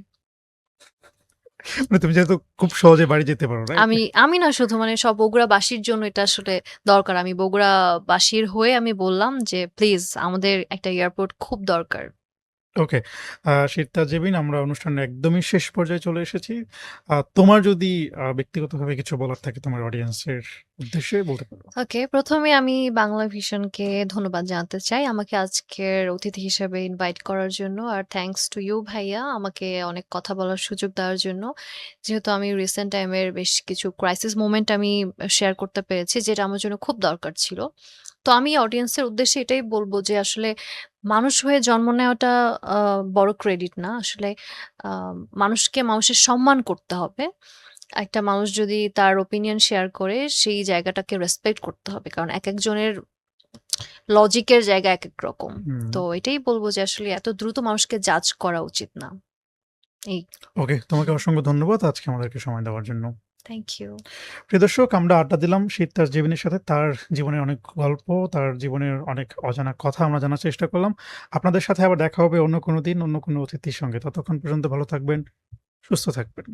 B: মানে তুমি যেহেতু খুব সহজে বাড়ি যেতে পারো, রাইট?
A: আমি না শুধু মানে সব বগুড়াবাসীর জন্য এটা আসলে দরকার। আমি বগুড়াবাসীর হয়ে আমি বললাম যে, প্লিজ আমাদের একটা এয়ারপোর্ট খুব দরকার।
B: ওকে। সিরতাজ জেবিন, আমরা অনুষ্ঠানের একদমই শেষ পর্যায়ে চলে এসেছি। তোমার যদি ব্যক্তিগতভাবে কিছু বলার থাকে তোমার অডিয়েন্সের উদ্দেশ্যে বলতে পারো।
A: ওকে, ১ম এ আমি বাংলা ভিশনকে ধন্যবাদ জানাতে চাই। আমাকে আজকের অতিথি হিসেবে ইনভাইট করার জন্য। আর থ্যাংকস টু ইউ ভাইয়া আমাকে অনেক কথা বলার সুযোগ দেওয়ার জন্য। যেহেতু আমি রিসেন্ট টাইম এর বেশ কিছু ক্রাইসিস মোমেন্ট আমি শেয়ার করতে পেরেছি, যেটা আমার জন্য খুব দরকার ছিল। তো আমি অডিয়েন্সের উদ্দেশ্যে এটাই বলব যে আসলে মানুষ হয়ে জন্ম নেওয়াটা আ বড় ক্রেডিট না। আসলে আ মানুষকে মানুষের সম্মান করতে হবে। একটা মানুষ যদি তার ওপিনিয়ন শেয়ার করে সেই জায়গাটাকে রেসপেক্ট করতে হবে। কারণ একেকজনের লজিকের জায়গা একেক রকম।
B: হুম।
A: তো এটাই বলব যে আসলে এত দ্রুত মানুষকে জাজ করা উচিত না। এই
B: ওকে, তোমাকে অসংখ্য ধন্যবাদ আজকে আমাদেরকে সময় দেওয়ার জন্য।
A: Thank you.
B: প্রিয় দর্শক, আমরা আড্ডা দিলাম সিরতাজ জেবিনের সাথে। তার জীবনের অনেক গল্প, তার জীবনের অনেক অজানা কথা আমরা জানার চেষ্টা করলাম। আপনাদের সাথে আবার দেখা হবে অন্য কোনো দিন, অন্য কোনো অতিথির সঙ্গে। ততক্ষণ পর্যন্ত ভালো থাকবেন, সুস্থ থাকবেন।